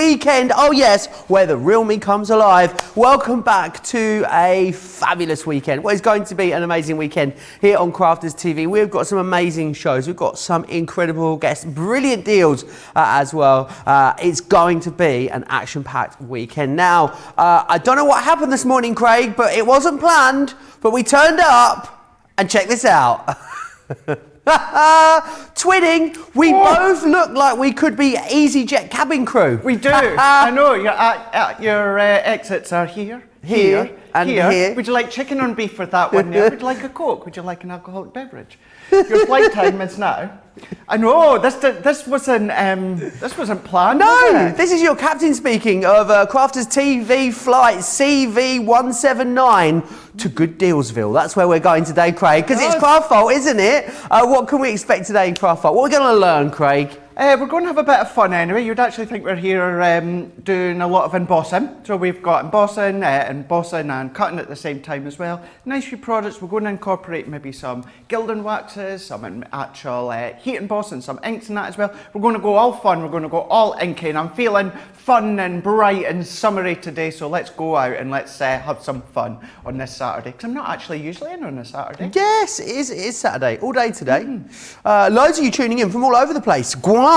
weekend. Oh yes, where the real me comes alive. Welcome back to a fabulous weekend. What is going to be an amazing weekend here on Crafters TV. We've got some amazing shows. We've got some incredible guests, brilliant deals as well. It's going to be an action-packed weekend. Now, I don't know what happened this morning, Craig, but it wasn't planned, but we turned up and check this out. Twinning, we both look like we could be EasyJet cabin crew. We do. I know. Your exits are here, and here. Would you like chicken or beef with that one there? Would you like a Coke? Would you like an alcoholic beverage? Your flight time is now. I know. This wasn't planned. No, this is your captain speaking of Crafters TV flight CV179 to Good Dealsville. That's where we're going today, Craig, because it's Craft Vault, isn't it? What can we expect today in Craft Vault? What are we going to learn, Craig? We're going to have a bit of fun anyway. You'd actually think we're here doing a lot of embossing. So we've got embossing and cutting at the same time as well. Nice few products. We're going to incorporate maybe some gilding waxes, some actual heat embossing, some inks and that as well. We're going to go all fun. We're going to go all inky. And I'm feeling fun and bright and summery today. So let's go out and let's have some fun on this Saturday. Because I'm not actually usually in on a Saturday. Yes, it is Saturday. All day today. Loads of you tuning in from all over the place. Guam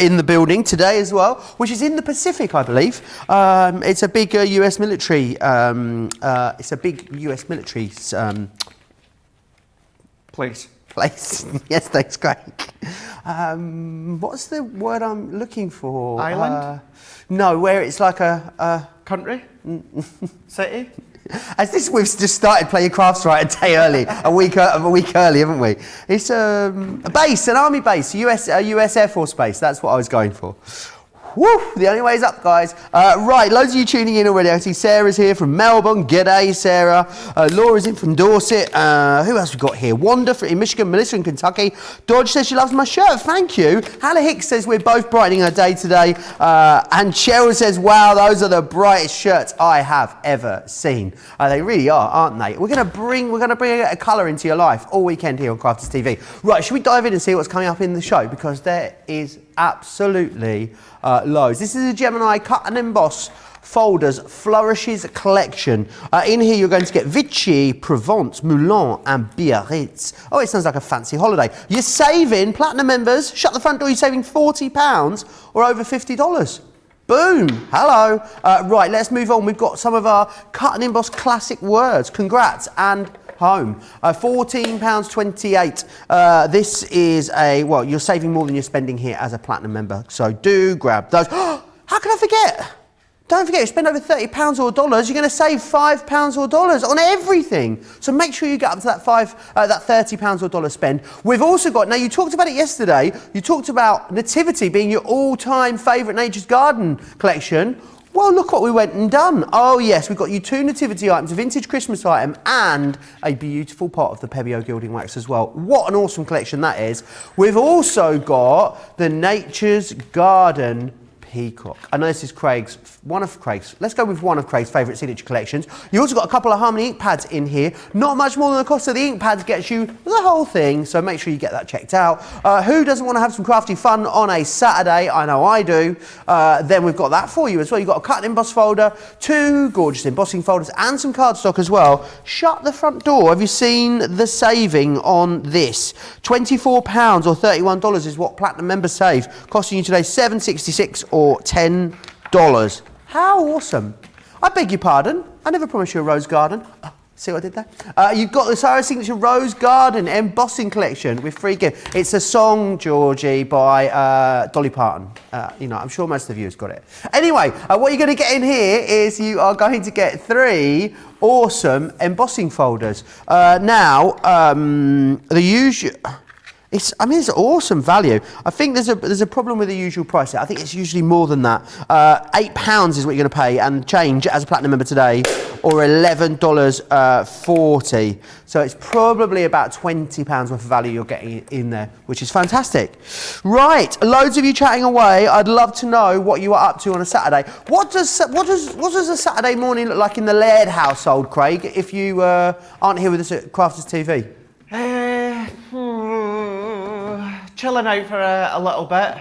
in the building today as well, which is in the Pacific, I believe. It's a big US military. Place. Yes, thanks, Craig. What's the word I'm looking for? Island? No, where it's like a country? City? As this, we've just started playing crafts right a day early, a week early, haven't we? It's a base, an army base, a US Air Force base. That's what I was going for. Woo, the only way is up, guys. Right, loads of you tuning in already. I see Sarah's here from Melbourne. G'day, Sarah. Laura's in from Dorset. Who else we got here? Wanda in Michigan. Melissa in Kentucky. Dodge says she loves my shirt. Thank you. Hannah Hicks says we're both brightening our day today. And Cheryl says, wow, those are the brightest shirts I have ever seen. They really are, aren't they? We're going to bring a colour into your life all weekend here on Crafters TV. Right, should we dive in and see what's coming up in the show? Because there is absolutely loads. This is a Gemini cut and emboss folders Flourishes collection. In here you're going to get Vichy, Provence, Moulin and Biarritz. Oh, it sounds like a fancy holiday. You're saving, platinum members, shut the front door, you're saving £40 or over $50. Boom! Hello. Right, let's move on. We've got some of our cut and emboss classic words. Congrats and home. £14.28. This is well, you're saving more than you're spending here as a platinum member. So do grab those. How can I forget? Don't forget, you spend over £30 or dollars, you're going to save £5 or dollars on everything. So make sure you get up to that £30 or dollar spend. We've also got, now you talked about it yesterday, you talked about Nativity being your all-time favourite Nature's Garden collection. Well, look what we went and done. Oh yes, we've got you 2 nativity items, a vintage Christmas item and a beautiful pot of the Pebbio gilding wax as well. What an awesome collection that is. We've also got the Nature's Garden Peacock. I know this is let's go with one of Craig's favourite signature collections. You also got a couple of Harmony ink pads in here. Not much more than the cost of the ink pads gets you the whole thing, so make sure you get that checked out. Who doesn't want to have some crafty fun on a Saturday? I know I do. Then we've got that for you as well. You've got a cut and emboss folder, 2 gorgeous embossing folders and some cardstock as well. Shut the front door. Have you seen the saving on this? £24 or $31 is what platinum members save, costing you today $7.66 or $10. How awesome. I beg your pardon. I never promised you a rose garden. See what I did there? You've got the Sarah Signature Rose Garden Embossing Collection with free gift. It's a song, Georgie, by Dolly Parton. I'm sure most of the viewers got it. Anyway, what you're going to get in here is you are going to get 3 awesome embossing folders. The usual... It's awesome value. I think there's a problem with the usual price. I think it's usually more than that. £8 is what you're going to pay and change as a platinum member today, or $11.40. So it's probably about £20 worth of value you're getting in there, which is fantastic. Right, loads of you chatting away. I'd love to know what you are up to on a Saturday. What does a Saturday morning look like in the Laird household, Craig? If you aren't here with us at Crafters TV. chilling out for a little bit.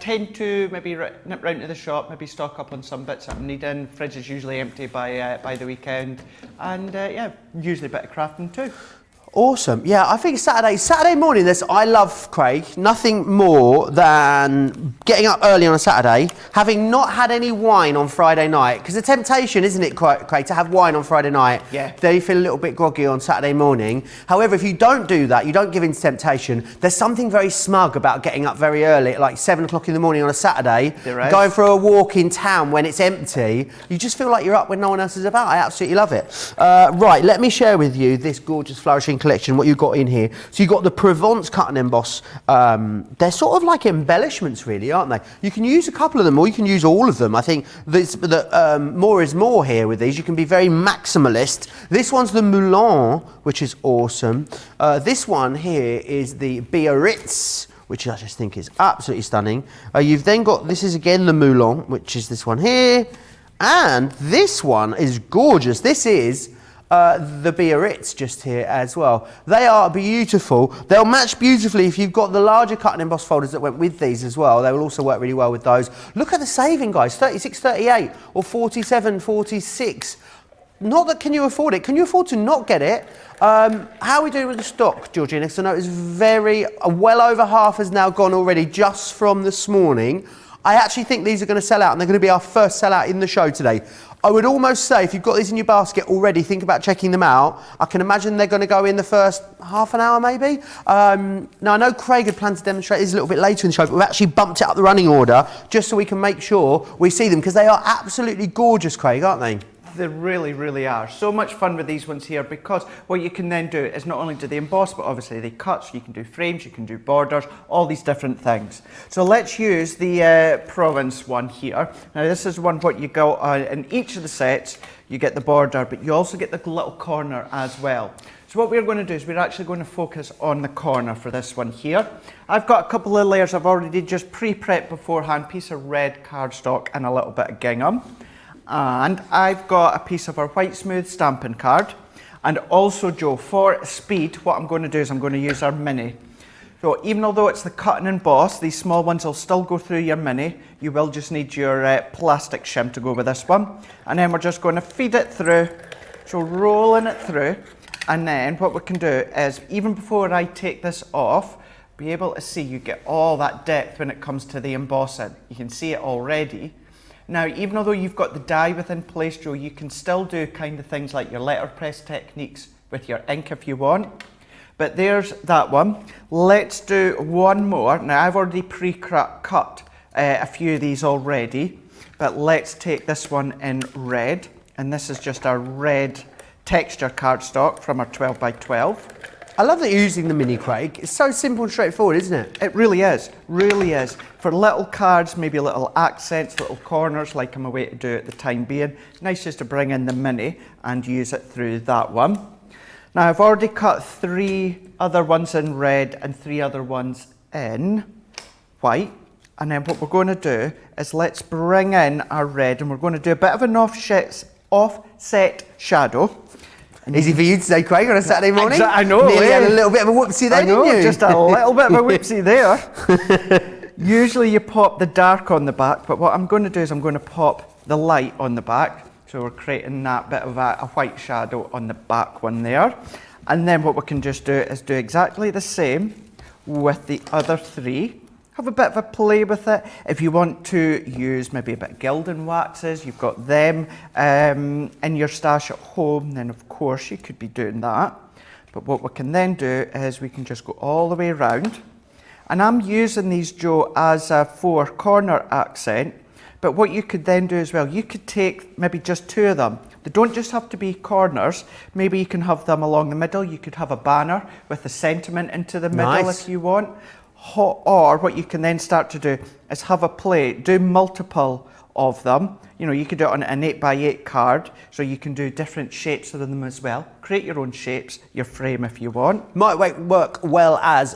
Tend to maybe nip round to the shop, maybe stock up on some bits that I'm needing. Fridge is usually empty by the weekend, and yeah, usually a bit of crafting too. Awesome. Yeah, I think Saturday morning, I love, Craig, nothing more than getting up early on a Saturday, having not had any wine on Friday night, because the temptation, isn't it, Craig, to have wine on Friday night? Yeah. Then you feel a little bit groggy on Saturday morning. However, if you don't do that, you don't give in to temptation, there's something very smug about getting up very early, at like 7 o'clock in the morning on a Saturday, going for a walk in town when it's empty. You just feel like you're up when no one else is about. I absolutely love it. Right, let me share with you this gorgeous flourishing collection, what you've got in here. So you've got the Provence cut and emboss. They're sort of like embellishments, really, aren't they? You can use a couple of them, or you can use all of them. I think more is more here with these. You can be very maximalist. This one's the Moulin, which is awesome. This one here is the Biarritz, which I just think is absolutely stunning. You've then got, this is again the Moulin, which is this one here. And this one is gorgeous. This is the Biarritz just here as well. They are beautiful. They'll match beautifully if you've got the larger cut and emboss folders that went with these as well. They will also work really well with those. Look at the saving, guys. 36.38 or 47.46. Not that can you afford it. Can you afford to not get it? How are we doing with the stock, Georgina? Because I know it's well over half has now gone already just from this morning. I actually think these are going to sell out, and they're going to be our first sellout in the show today. I would almost say, if you've got these in your basket already, think about checking them out. I can imagine they're going to go in the first half an hour, maybe. Now, I know Craig had planned to demonstrate these a little bit later in the show, but we've actually bumped it up the running order just so we can make sure we see them, because they are absolutely gorgeous, Craig, aren't they? They really, really are. So much fun with these ones here, because what you can then do is not only do they emboss, but obviously they cut, so you can do frames, you can do borders, all these different things. So let's use the Provence one here. Now this is one what you go in each of the sets, you get the border, but you also get the little corner as well. So what we're going to do is we're actually going to focus on the corner for this one here. I've got a couple of layers I've already just pre-prepped beforehand, piece of red cardstock and a little bit of gingham. And I've got a piece of our white smooth stamping card. And also, Joe, for speed, what I'm going to do is I'm going to use our mini. So even although it's the cut and emboss, these small ones will still go through your mini. You will just need your plastic shim to go with this one. And then we're just going to feed it through, so rolling it through. And then what we can do is, even before I take this off, be able to see you get all that depth when it comes to the embossing. You can see it already. Now, even although you've got the die within place, Joe, you can still do kind of things like your letterpress techniques with your ink if you want. But there's that one. Let's do one more. Now, I've already pre-cut a few of these already, but let's take this one in red. And this is just our red texture cardstock from our 12 by 12. I love that you're using the mini, Craig. It's so simple and straightforward, isn't it? It really is, really is. For little cards, maybe little accents, little corners, like I'm away to do at the time being. Nice just to bring in the mini and use it through that one. Now, I've already cut 3 other ones in red and 3 other ones in white. And then what we're going to do is let's bring in our red, and we're going to do a bit of an offset shadow. Easy for you to say, Craig, on a Saturday morning. I know. Nearly had a little bit of a whoopsie there, didn't you? Just a little bit of a whoopsie there. Usually you pop the dark on the back, but what I'm going to do is I'm going to pop the light on the back. So we're creating that bit of a white shadow on the back one there. And then what we can just do is do exactly the same with the other 3. Have a bit of a play with it. If you want to use maybe a bit of gilding waxes, you've got them in your stash at home, then of course you could be doing that. But what we can then do is we can just go all the way around. And I'm using these, Joe, as a 4 corner accent. But what you could then do as well, you could take maybe just 2 of them. They don't just have to be corners. Maybe you can have them along the middle. You could have a banner with the sentiment into the middle if you want. Or what you can then start to do is have a play, do multiple of them. You know, you could do it on an 8 by 8 card, so you can do different shapes of them as well. Create your own shapes, your frame if you want. Might work well as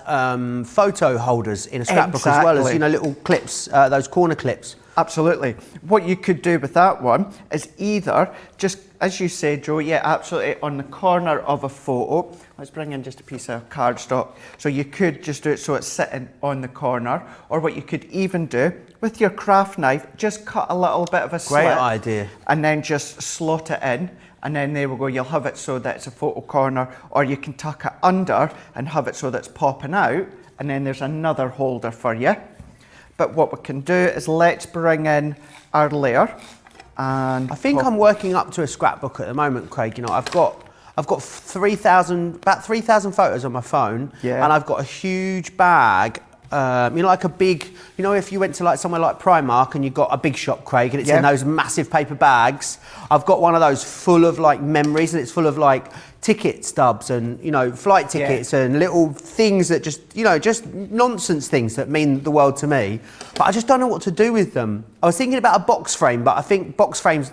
photo holders in a scrapbook, as well as, you know, little clips, those corner clips. Absolutely. What you could do with that one is either just, as you say, Joe, yeah, absolutely, on the corner of a photo. Let's bring in just a piece of cardstock. So you could just do it so it's sitting on the corner, or what you could even do with your craft knife, just cut a little bit of a slit. Great idea. And then just slot it in. And then there we go, you'll have it so that it's a photo corner, or you can tuck it under and have it so that it's popping out, and then there's another holder for you. But what we can do is let's bring in our layer. And I think I'm working up to a scrapbook at the moment, Craig. You know, I've got about 3,000 photos on my phone, Yeah. and I've got a huge bag. You know, like a big, you know, if you went to like somewhere like Primark and you got a big shop, Craig, and it's in those massive paper bags. I've got one of those full of like memories, and it's full of like ticket stubs and, you know, flight tickets and little things that just, you know, just nonsense things that mean the world to me. But I just don't know what to do with them. I was thinking about a box frame, but I think box frames,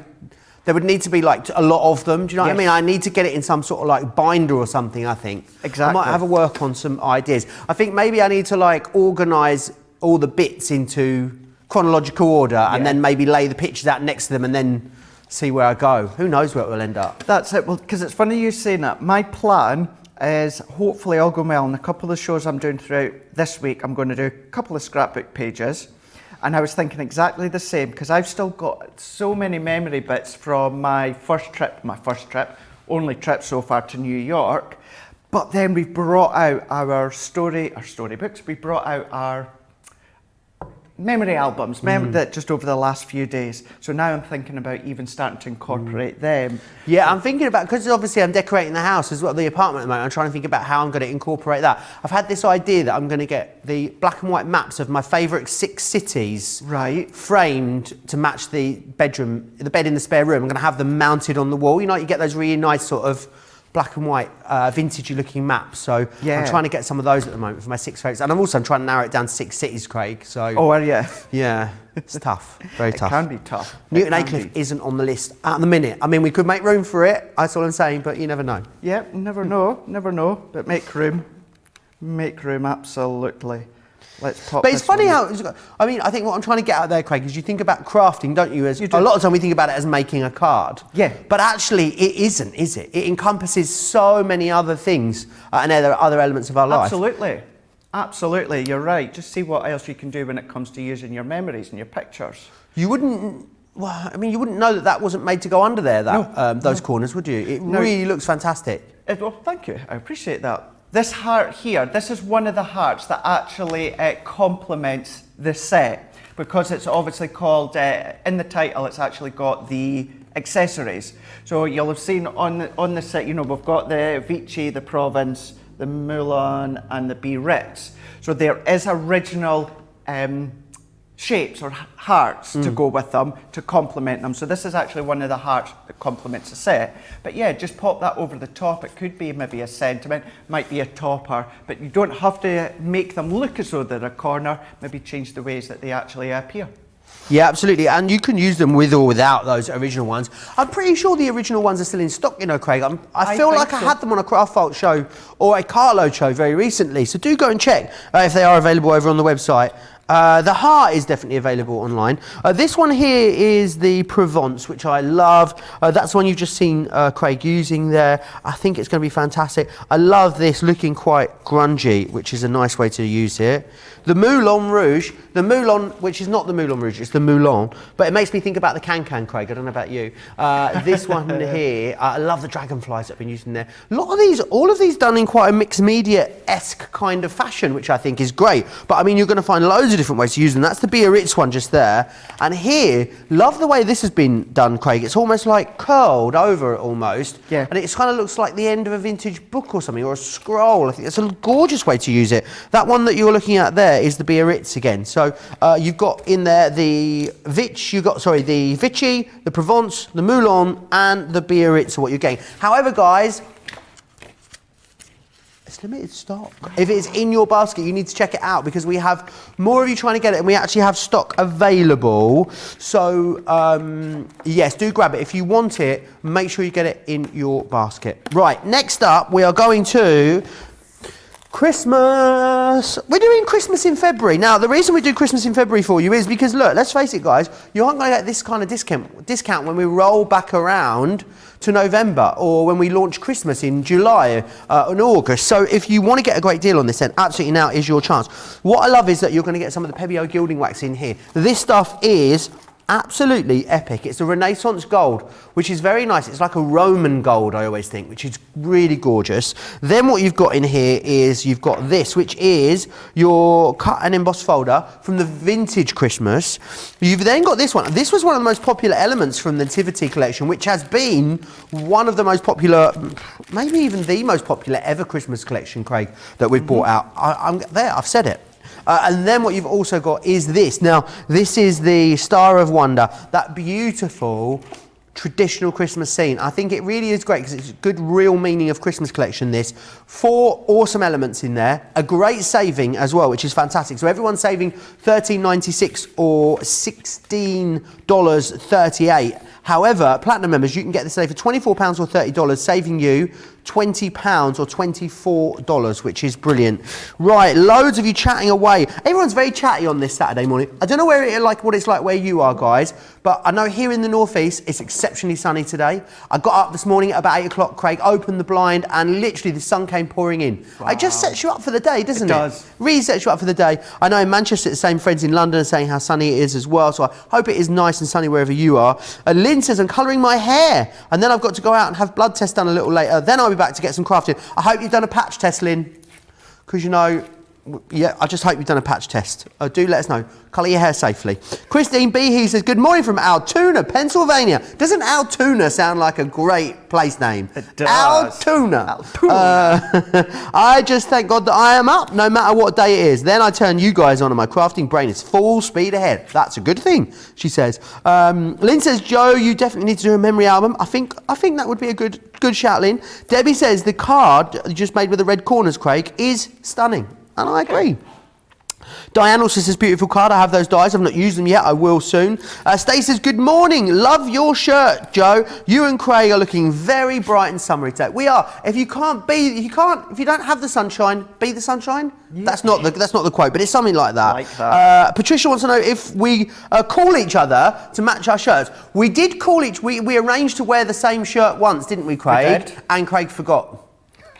there would need to be like a lot of them. Do you know what I mean? I need to get it in some sort of like binder or something, I think. Exactly. I might have a work on some ideas. I think maybe I need to like organise all the bits into chronological order and then maybe lay the pictures out next to them and then see where I go. Who knows where it will end up? That's it. Well, because it's funny you saying that. My plan is hopefully all going well in a couple of shows I'm doing throughout this week. I'm going to do a couple of scrapbook pages. And I was thinking exactly the same, because I've still got so many memory bits from my first trip, only trip so far to New York. But then we've brought out our storybooks, we brought out our memory albums, that just over the last few days. So now I'm thinking about even starting to incorporate them. Yeah, I'm thinking about, because obviously I'm decorating the house as well, the apartment at the moment. I'm trying to think about how I'm going to incorporate that. I've had this idea that I'm going to get the black and white maps of my favourite 6 cities framed to match the bed in the spare room. I'm going to have them mounted on the wall. You know, you get those really nice sort of black and white, vintagey looking maps. So I'm trying to get some of those at the moment for my 6 favourites. And I'm also trying to narrow it down to 6 cities, Craig. So oh, are you? Yeah, it's tough, very tough. It can be tough. Newton Aycliffe isn't on the list at the minute. I mean, we could make room for it, that's all I'm saying, but you never know. Yeah, never know, but make room, absolutely. Let's pop. But it's funny how, I mean, I think what I'm trying to get out there, Craig, is you think about crafting, don't you? A lot of time we think about it as making a card. Yeah. But actually, it isn't, is it? It encompasses so many other things and there are other elements of our life. Absolutely, you're right. Just see what else you can do when it comes to using your memories and your pictures. You wouldn't, well, I mean, you wouldn't know that that wasn't made to go under there, those corners, would you? It really looks fantastic. Well, thank you. I appreciate that. This heart here, this is one of the hearts that actually complements the set, because it's obviously called, in the title, it's actually got the accessories. So you'll have seen on the set, you know, we've got the Vichy, the Provence, the Moulin and the Biarritz. So there is original shapes or hearts to go with them, to complement them. So this is actually one of the hearts that complements the set. But yeah, just pop that over the top. It could be maybe a sentiment, might be a topper, but you don't have to make them look as though they're a corner, maybe change the ways that they actually appear. Yeah, absolutely, and you can use them with or without those original ones. I'm pretty sure the original ones are still in stock, you know, Craig. I feel like I had them on a Craft Vault show or a Carload show very recently, so do go and check if they are available over on the website. The heart is definitely available online. This one here is the Provence, which I love. That's the one you've just seen Craig using there. I think it's going to be fantastic. I love this looking quite grungy, which is a nice way to use it. The Moulin Rouge, which is not the Moulin Rouge, it's the Moulin, but it makes me think about the Can-Can, Craig. I don't know about you. This one here, I love the dragonflies that have been used in there. All of these done in quite a mixed media-esque kind of fashion, which I think is great. But I mean, you're going to find loads of different ways to use them. That's the Biarritz one just there. And here, love the way this has been done, Craig. It's almost like curled over almost. Yeah. And it kind of looks like the end of a vintage book or something, or a scroll. I think it's a gorgeous way to use it. That one that you're looking at there is the Biarritz again. So you've got in there the Vichy, the Provence, the Moulin, and the Biarritz are what you're getting. However, guys, it's limited stock. If it's in your basket, you need to check it out, because we have more of you trying to get it, and we actually have stock available. So yes, do grab it. If you want it, make sure you get it in your basket. Right, next up, we are going to Christmas. We're doing Christmas in February. Now, the reason we do Christmas in February for you is because, look, let's face it, guys, you aren't going to get this kind of discount when we roll back around to November or when we launch Christmas in July and August. So if you want to get a great deal on this, then absolutely now is your chance. What I love is that you're going to get some of the Pebeo gilding wax in here. This stuff is absolutely epic. It's a Renaissance gold, which is very nice. It's like a Roman gold, I always think, which is really gorgeous. Then what you've got in here is you've got this, which is your cut and emboss folder from the vintage Christmas. You've then got this one. This was one of the most popular elements from the Nativity collection, which has been one of the most popular, maybe even the most popular ever Christmas collection, Craig, that we've brought out. I'm there, I've said it. And then what you've also got is this. Now, this is the Star of Wonder, that beautiful traditional Christmas scene. I think it really is great because it's a good real meaning of Christmas collection, this. 4 awesome elements in there, a great saving as well, which is fantastic. So everyone's saving $13.96 or $16.38. However, Platinum members, you can get this today for £24 or $30, saving you £20 or $24, which is brilliant. Right, loads of you chatting away. Everyone's very chatty on this Saturday morning. I don't know what it's like where you are, guys, but I know here in the northeast it's exceptionally sunny today. I got up this morning at about 8 o'clock, Craig, opened the blind, and literally the sun came pouring in. Wow. It just sets you up for the day, doesn't it? It does. Really sets you up for the day. I know in Manchester, the same friends in London are saying how sunny it is as well, so I hope it is nice and sunny wherever you are. Lynn says, I'm colouring my hair, and then I've got to go out and have blood tests done a little later. Then I'll be back to get some crafting. I hope you've done a patch test, Lynn, because you know, yeah, I just hope you've done a patch test. Do let us know. Colour your hair safely. Christine Behe says, good morning from Altoona, Pennsylvania. Doesn't Altoona sound like a great place name? It does. Altoona. I just thank God that I am up, no matter what day it is. Then I turn you guys on and my crafting brain is full speed ahead. That's a good thing, she says. Lynn says, Joe, you definitely need to do a memory album. I think that would be a good shout, Lynn. Debbie says, the card you just made with the red corners, Craig, is stunning. And I agree. Diane also says, beautiful card. I have those dies. I've not used them yet. I will soon. Stacey says, good morning. Love your shirt, Joe. You and Craig are looking very bright and summery today. We are. If you don't have the sunshine, be the sunshine. Yeah. That's not the quote, but it's something like that. Like that. Patricia wants to know if we call each other to match our shirts. We did call we arranged to wear the same shirt once, didn't we, Craig? We did. And Craig forgot.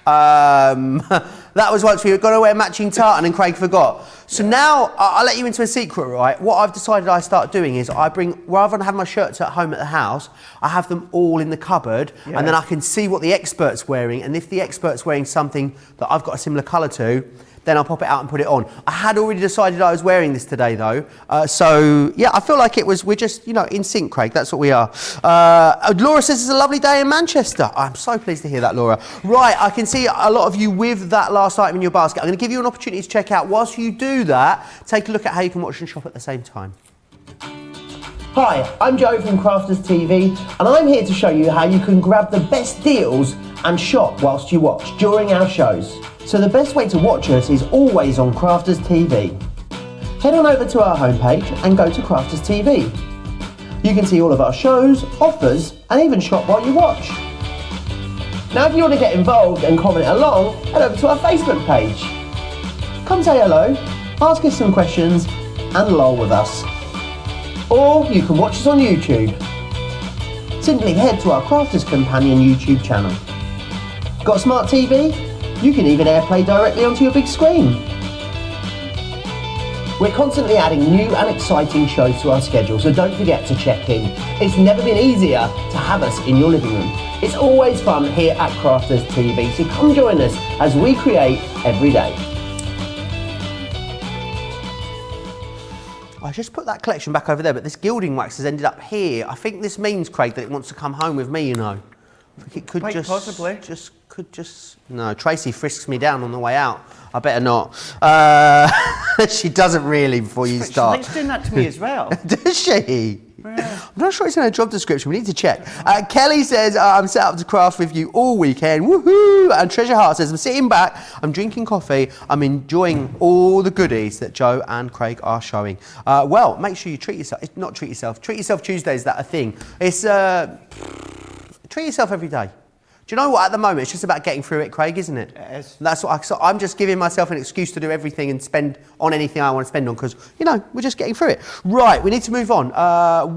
That was once we were going to wear matching tartan and Craig forgot. So now, I'll let you into a secret, right? What I've decided I start doing is rather than have my shirts at home at the house, I have them all in the cupboard, and then I can see what the expert's wearing, and if the expert's wearing something that I've got a similar colour to, then I'll pop it out and put it on. I had already decided I was wearing this today, though. So, yeah, I feel like we're just, in sync, Craig. That's what we are. Laura says it's a lovely day in Manchester. I'm so pleased to hear that, Laura. Right, I can see a lot of you with that last item in your basket. I'm going to give you an opportunity to check out. Whilst you do that, take a look at how you can watch and shop at the same time. Hi, I'm Joe from Crafters TV, and I'm here to show you how you can grab the best deals and shop whilst you watch during our shows. So the best way to watch us is always on Crafters TV. Head on over to our homepage and go to Crafters TV. You can see all of our shows, offers, and even shop while you watch. Now if you want to get involved and comment along, head over to our Facebook page. Come say hello, ask us some questions, and lol with us. Or you can watch us on YouTube. Simply head to our Crafters Companion YouTube channel. Got a smart TV? You can even AirPlay directly onto your big screen. We're constantly adding new and exciting shows to our schedule, so don't forget to check in. It's never been easier to have us in your living room. It's always fun here at Crafters TV, so come join us as we create every day. I just put that collection back over there, but this gilding wax has ended up here. I think this means, Craig, that it wants to come home with me, I think it could possibly. No, Tracy frisks me down on the way out. I better not. She doesn't really before you start. She's doing that to me as well. Does she? Yeah. I'm not sure it's in her job description. We need to check. Kelly says, I'm set up to craft with you all weekend. Woohoo! And Treasure Heart says, I'm sitting back, I'm drinking coffee, I'm enjoying all the goodies that Joe and Craig are showing. Well, make sure you treat yourself. Treat yourself Tuesday, is that a thing? It's treat yourself every day. Do you know what? At the moment, it's just about getting through it, Craig, isn't it? It is. That's what so I'm just giving myself an excuse to do everything and spend on anything I want to spend on because, you know, we're just getting through it. Right, we need to move on.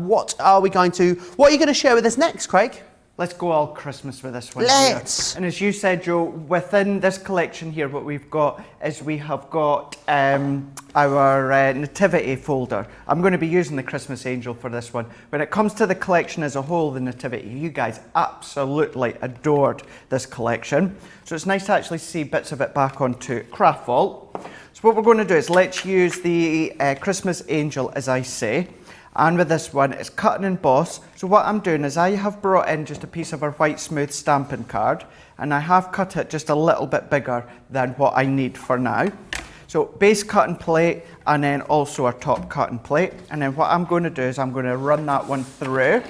What are you going to share with us next, Craig? Let's go all Christmas with this one. Let's. Here. And as you said, Joe, within this collection here, what we've got is we have got our nativity folder. I'm going to be using the Christmas angel for this one. When it comes to the collection as a whole, the nativity, you guys absolutely adored this collection. So it's nice to actually see bits of it back onto Craft Vault. So what we're going to do is let's use the Christmas angel, as I say. And with this one, it's cut and emboss. So what I'm doing is I have brought in just a piece of our white smooth stamping card, and I have cut it just a little bit bigger than what I need for now. So base cut and plate, and then also our top cut and plate. And then what I'm going to do is I'm going to run that one through.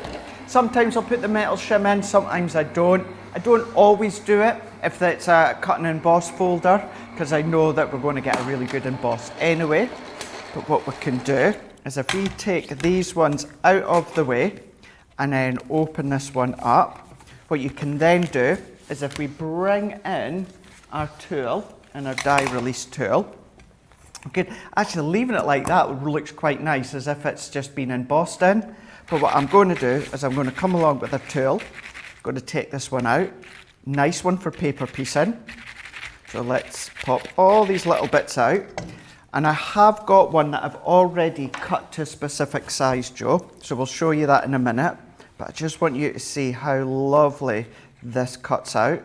Sometimes I'll put the metal shim in, sometimes I don't. I don't always do it if it's a cut and emboss folder, because I know that we're going to get a really good emboss anyway. But what we can do is if we take these ones out of the way and then open this one up, what you can then do is if we bring in our tool and our die release tool, okay, actually leaving it like that looks quite nice as if it's just been embossed in. But what I'm going to do is I'm going to come along with a tool, I'm going to take this one out, nice one for paper piecing. So let's pop all these little bits out. And I have got one that I've already cut to a specific size, Joe. So we'll show you that in a minute. But I just want you to see how lovely this cuts out.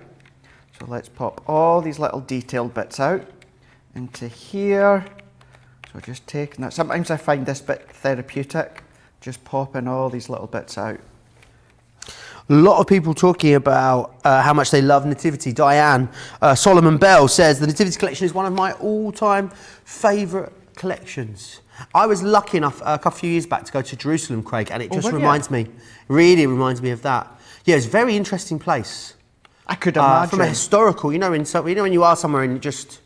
So let's pop all these little detailed bits out into here. So just taking that. Sometimes I find this bit therapeutic, just popping all these little bits out. A lot of people talking about how much they love Nativity. Diane Solomon Bell says the Nativity collection is one of my all-time favourite collections. I was lucky enough a few years back to go to Jerusalem, Craig, and it just really reminds me of that. Yeah, it's a very interesting place. I could imagine. From a historical, when you are somewhere and just,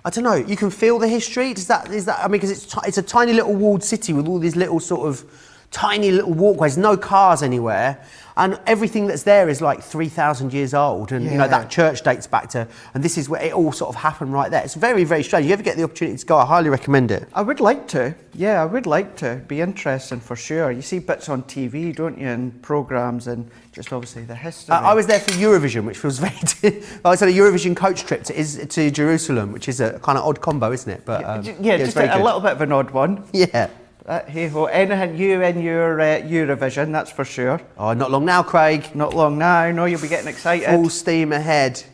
I don't know, you can feel the history. Is that? I mean, because it's a tiny little walled city with all these little sort of tiny little walkways, no cars anywhere, and everything that's there is like 3,000 years old, and that church dates back to, and this is where it all sort of happened right there. It's very, very strange. If you ever get the opportunity to go, I highly recommend it. I would like to. Yeah, I would like to. Be interesting for sure. You see bits on TV, don't you, and programmes, and just obviously the history. I was there for Eurovision, which feels very. I was on a Eurovision coach trip to Jerusalem, which is a kind of odd combo, isn't it? But just a little bit of an odd one. Yeah. Hey ho, anything you in your Eurovision, that's for sure. Oh, not long now, Craig. Not long now. I know you'll be getting excited. Full steam ahead.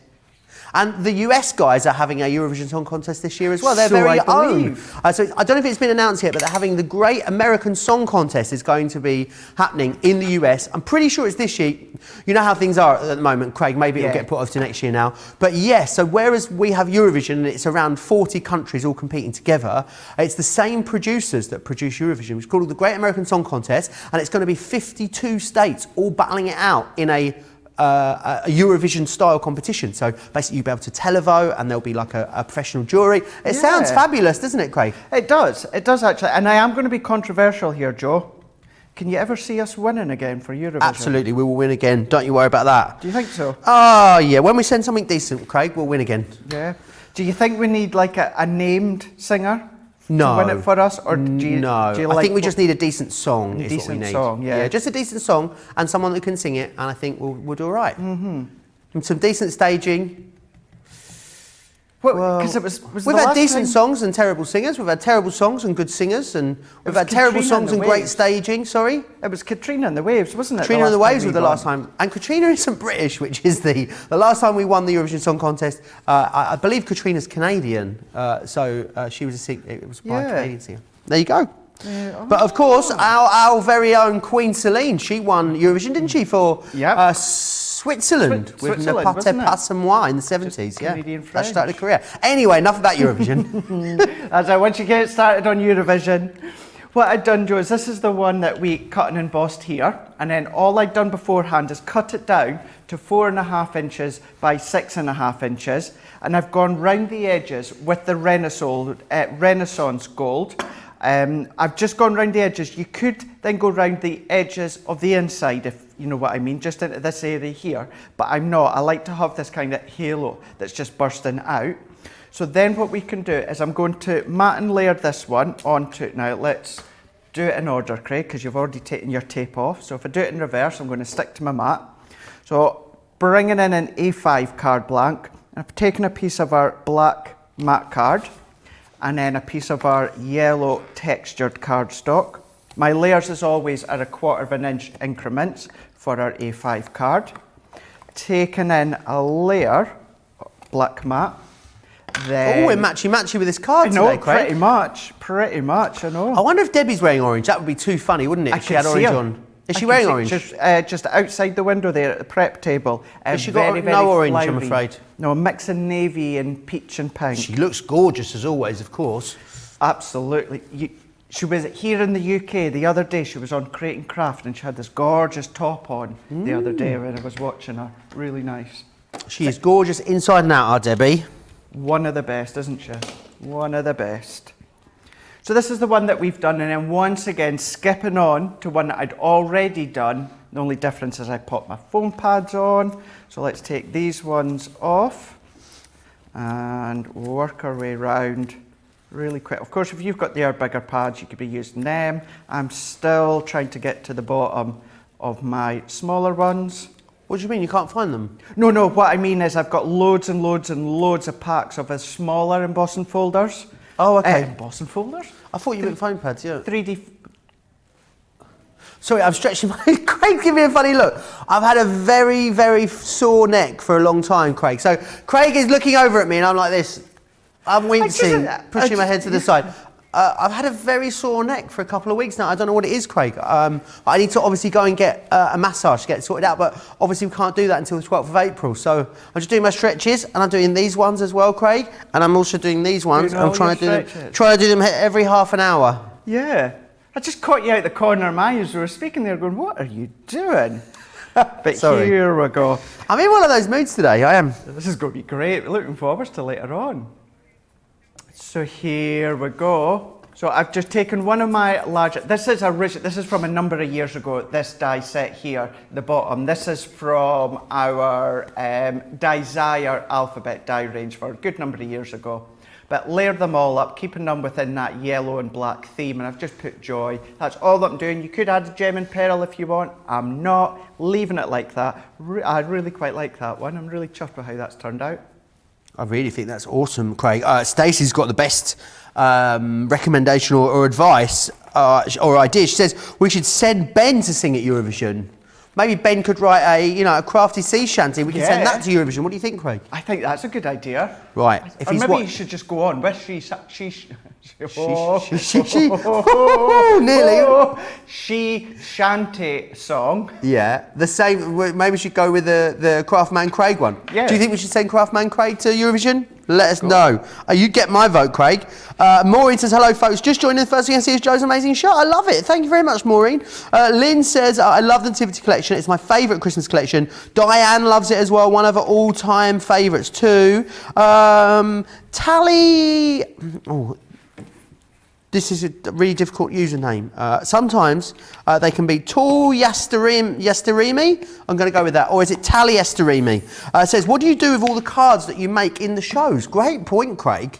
And the US guys are having a Eurovision Song Contest this year as well. They're very own. So I don't know if it's been announced yet, but they're having the Great American Song Contest is going to be happening in the US. I'm pretty sure it's this year. You know how things are at the moment, Craig. Maybe it'll get put off to next year now. But yes, so whereas we have Eurovision and it's around 40 countries all competing together, it's the same producers that produce Eurovision. It's called the Great American Song Contest, and it's going to be 52 states all battling it out in a Eurovision style competition. So basically you'll be able to televote and there'll be like a professional jury. It sounds fabulous, doesn't it, Craig? It does actually. And I am going to be controversial here, Joe. Can you ever see us winning again for Eurovision? Absolutely, we will win again. Don't you worry about that. Do you think so? Oh yeah, when we send something decent, Craig, we'll win again. Yeah. Do you think we need like a named singer? No. To win it for us, or do you I think we just need a decent song. Is what we need. Song, yeah. Just a decent song and someone that can sing it, and I think we'll do all right. Mm-hmm. And some decent staging. Well, we've had decent songs and terrible singers. We've had terrible songs and good singers, and we've had terrible songs and great staging. Sorry, it was Katrina and the Waves, wasn't it? Katrina and the Waves was the last time, and Katrina isn't British, which is the last time we won the Eurovision Song Contest. I believe Katrina's Canadian, so she was a singer. It was by a Canadian singer. There you go. Yeah, but of course, our very own Queen Celine, she won Eurovision, didn't she, for Switzerland with Ne Pas Pas Moi in the 70s. That started a career. Anyway, enough about Eurovision. As I once you get started on Eurovision, what I'd done, Joe, is this is the one that we cut and embossed here, and then all I'd done beforehand is cut it down to 4.5 inches by 6.5 inches, and I've gone round the edges with the Renaissance gold. I've just gone round the edges. You could then go round the edges of the inside you know what I mean, just into this area here, but I'm not. I like to have this kind of halo that's just bursting out. So then what we can do is I'm going to mat and layer this one onto it. Now let's do it in order, Craig, because you've already taken your tape off. So if I do it in reverse, I'm going to stick to my mat. So bringing in an A5 card blank, I've taken a piece of our black matte card and then a piece of our yellow textured cardstock. My layers, as always, are 1/4 of an inch increments for our A5 card. Taking in a layer of black matte. Then, we're matchy-matchy with this card I know, today, Craig. pretty much, I know. I wonder if Debbie's wearing orange. That would be too funny, wouldn't it, if she had orange on? Is she wearing orange? Just outside the window there at the prep table. Has she got no orange, I'm afraid? No, a mix of navy and peach and pink. She looks gorgeous, as always, of course. Absolutely. She was here in the UK the other day. She was on Create and Craft and she had this gorgeous top on the other day when I was watching her. Really nice. She is gorgeous inside and out, our Debbie. One of the best, isn't she? One of the best. So this is the one that we've done, and then once again skipping on to one that I'd already done. The only difference is I popped my foam pads on. So let's take these ones off and work our way round really quick. Of course, if you've got their bigger pads, you could be using them. I'm still trying to get to the bottom of my smaller ones. What do you mean, you can't find them? No, what I mean is I've got loads and loads and loads of packs of smaller embossing folders. Oh, okay. Embossing folders? I thought you meant foam pads, yeah. 3D. Sorry, I'm stretching my... Craig, give me a funny look. I've had a very, very sore neck for a long time, Craig. So Craig is looking over at me and I'm like this. I'm wincing, pushing my head to the side. I've had a very sore neck for a couple of weeks now. I don't know what it is, Craig. I need to obviously go and get a massage to get it sorted out, but obviously we can't do that until the 12th of April. So I'm just doing my stretches, and I'm doing these ones as well, Craig, and I'm also doing these ones. I'm trying to do them every half an hour. Yeah. I just caught you out the corner of my eyes as we were speaking there going, what are you doing? But Sorry. Here we go. I'm in one of those moods today, I am. This is going to be great. Looking forward to later on. So here we go. So I've just taken one of my larger, this is from a number of years ago, this die set here, the bottom. This is from our Desire alphabet die range for a good number of years ago. But layered them all up, keeping them within that yellow and black theme, and I've just put joy. That's all that I'm doing. You could add a gem and pearl if you want. I'm not leaving it like that. I really quite like that one. I'm really chuffed with how that's turned out. I really think that's awesome, Craig. Stacey's got the best recommendation or advice or idea. She says we should send Ben to sing at Eurovision. Maybe Ben could write a crafty sea shanty. We can send that to Eurovision. What do you think, Craig? I think that's a good idea. Right. Or maybe you should just go on with she shanty song. Yeah, the same. Maybe we should go with the Craftman Craig one. Yeah. Do you think we should send Craftman Craig to Eurovision? Let us know. You get my vote, Craig. Maureen says, hello, folks. Just joining. The first thing I see is Joe's amazing shirt. I love it. Thank you very much, Maureen. Lynn says, I love the Nativity collection. It's my favourite Christmas collection. Diane loves it as well. One of her all-time favourites too. Tally... Oh, this is a really difficult username. Sometimes they can be Tall Yasterimi. I'm going to go with that. Or is it Tally Yasterimi? Says, what do you do with all the cards that you make in the shows? Great point, Craig.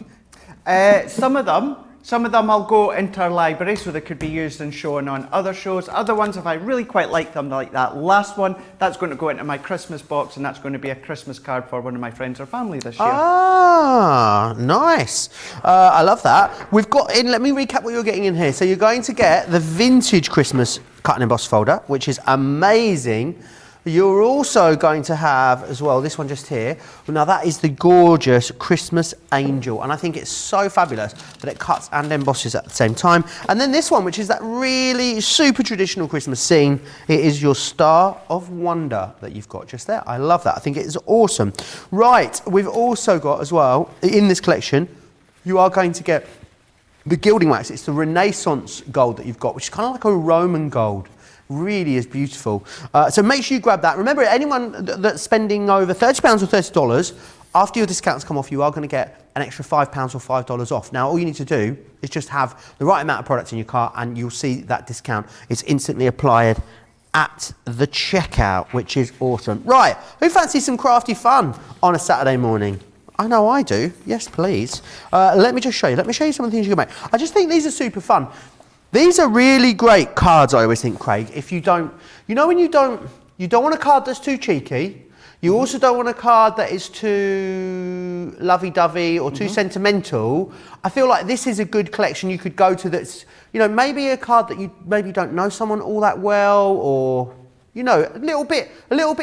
Some of them I'll go into our library so they could be used and shown on other shows. Other ones, if I really quite like them, like that last one, that's going to go into my Christmas box, and that's going to be a Christmas card for one of my friends or family this year. Ah, nice. I love that. We've got in, let me recap what you're getting in here. So you're going to get the vintage Christmas cut and emboss folder, which is amazing. You're also going to have as well this one just here. Now that is the gorgeous Christmas Angel, and I think it's so fabulous that it cuts and embosses at the same time. And then this one, which is that really super traditional Christmas scene. It is your Star of Wonder that you've got just there. I love that. I think it is awesome. Right, we've also got as well in this collection, you are going to get the gilding wax. It's the Renaissance gold that you've got, which is kind of like a Roman gold. Really is beautiful. So make sure you grab that. Remember, anyone that's spending over £30 or $30, after your discounts come off, you are going to get an extra £5 or $5 off. Now, all you need to do is just have the right amount of products in your cart, and you'll see that discount is instantly applied at the checkout, which is awesome. Right, who fancies some crafty fun on a Saturday morning? I know I do. Yes, please. Let me just show you. Let me show you some of the things you can make. I just think these are super fun. These are really great cards, I always think, Craig. If you don't, you know when you don't want a card that's too cheeky. You also don't want a card that is too lovey-dovey or too sentimental. I feel like this is a good collection you could go to that's, you know, maybe a card that you maybe don't know someone all that well, or, you know, a little bit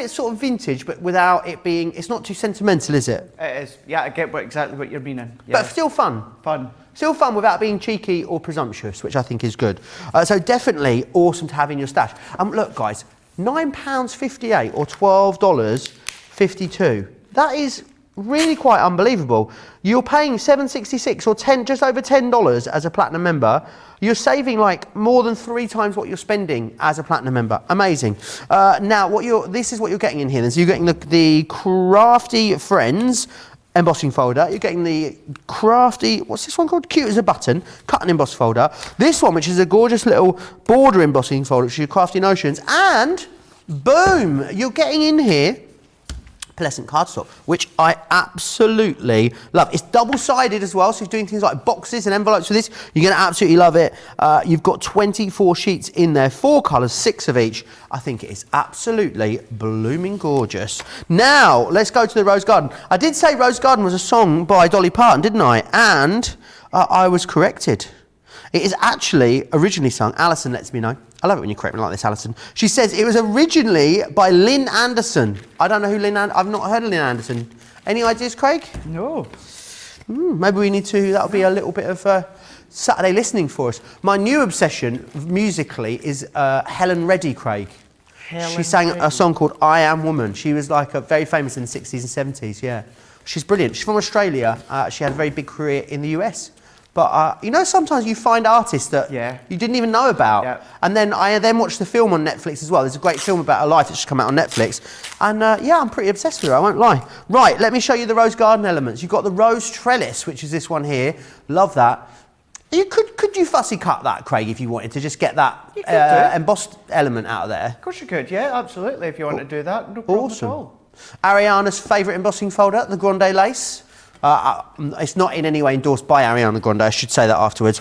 sort of vintage, but without it being, it's not too sentimental, is it? It is. Yeah, I get exactly what you're meaning. Yeah. But still fun. Fun. Still fun without being cheeky or presumptuous, which I think is good. So definitely awesome to have in your stash. Look, guys, £9.58 or $12.52. That is really quite unbelievable. You're paying $7.66 or just over $10 as a platinum member. You're saving like more than 3 times what you're spending as a platinum member. Amazing. Now, this is what you're getting in here. So you're getting the Crafty Friends embossing folder. You're getting the Crafty, what's this one called? Cute as a Button, cut and emboss folder. This one, which is a gorgeous little border embossing folder, which is your Crafty Notions. And boom, you're getting in here Pleasant cardstock, which I absolutely love. It's double-sided as well, so if you're doing things like boxes and envelopes with this, you're going to absolutely love it. You've got 24 sheets in there, 4 colours, 6 of each. I think it is absolutely blooming gorgeous. Now, let's go to the Rose Garden. I did say Rose Garden was a song by Dolly Parton, didn't I? And I was corrected. It is actually originally sung, Alison lets me know. I love it when you correct me like this, Alison. She says it was originally by Lynn Anderson. I don't know who I've not heard of Lynn Anderson. Any ideas, Craig? No. Maybe we need to, that'll be a little bit of Saturday listening for us. My new obsession musically is Helen Reddy, Craig. She sang a song called I Am Woman. She was like very famous in the 60s and 70s, yeah. She's brilliant. She's from Australia. She had a very big career in the US. But, you know, sometimes you find artists that you didn't even know about. Yeah. And then I watched the film on Netflix as well. There's a great film about her life that's just come out on Netflix. And, yeah, I'm pretty obsessed with her, I won't lie. Right, let me show you the Rose Garden elements. You've got the Rose Trellis, which is this one here. Love that. Could you fussy cut that, Craig, if you wanted to just get that embossed element out of there? Of course you could, yeah, absolutely. If you want to do that, no problem at all. Ariana's favourite embossing folder, the Grande Lace. It's not in any way endorsed by Ariana Grande, I should say that afterwards.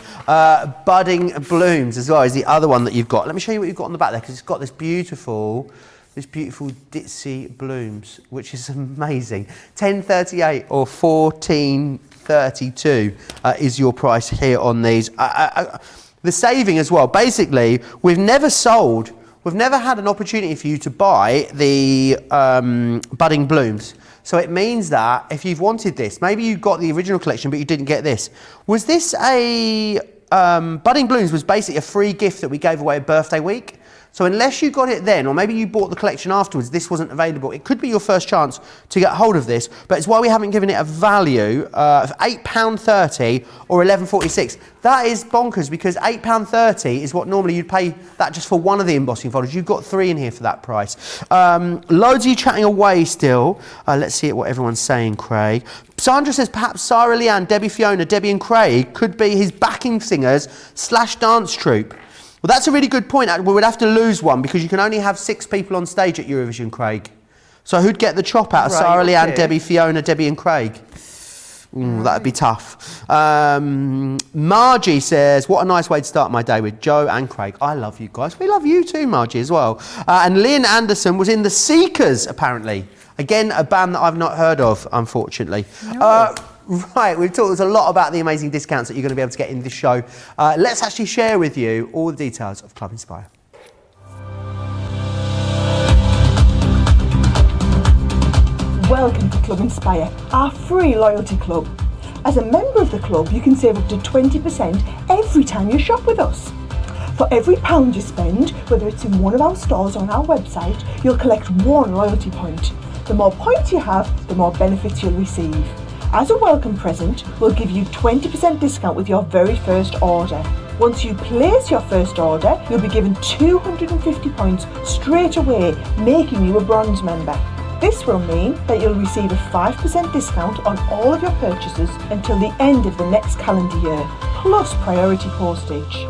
Budding Blooms as well is the other one that you've got. Let me show you what you've got on the back there, because it's got this beautiful ditzy blooms, which is amazing. $10.38 or $14.32 is your price here on these. The saving as well. Basically, we've never had an opportunity for you to buy the Budding Blooms. So it means that if you've wanted this, maybe you got the original collection but you didn't get this. Was this a... Budding Blooms was basically a free gift that we gave away at birthday week. So unless you got it then, or maybe you bought the collection afterwards, this wasn't available. It could be your first chance to get hold of this, but it's why we haven't given it a value of £8.30 or $11.46. That is bonkers, because £8.30 is what normally you'd pay that just for one of the embossing folders. You've got 3 in here for that price. Loads of you chatting away still. Let's see what everyone's saying, Craig. Sandra says perhaps Sarah Leanne, Debbie Fiona, Debbie and Craig could be his backing singers / dance troupe. Well, that's a really good point. We would have to lose one because you can only have 6 people on stage at Eurovision, Craig. So who'd get the chop out of Sarah Leanne, Debbie Fiona, Debbie and Craig? That'd be tough. Margie says, what a nice way to start my day with Joe and Craig. I love you guys. We love you too, Margie, as well. And Lynn Anderson was in The Seekers, apparently. Again, a band that I've not heard of, unfortunately. No. Right, we've talked a lot about the amazing discounts that you're going to be able to get in this show. Let's actually share with you all the details of Club Inspire. Welcome to Club Inspire, our free loyalty club. As a member of the club, you can save up to 20% every time you shop with us. For every £1 you spend, whether it's in one of our stores or on our website, you'll collect 1 loyalty point. The more points you have, the more benefits you'll receive. As a welcome present, we'll give you 20% discount with your very first order. Once you place your first order, you'll be given 250 points straight away, making you a bronze member. This will mean that you'll receive a 5% discount on all of your purchases until the end of the next calendar year, plus priority postage.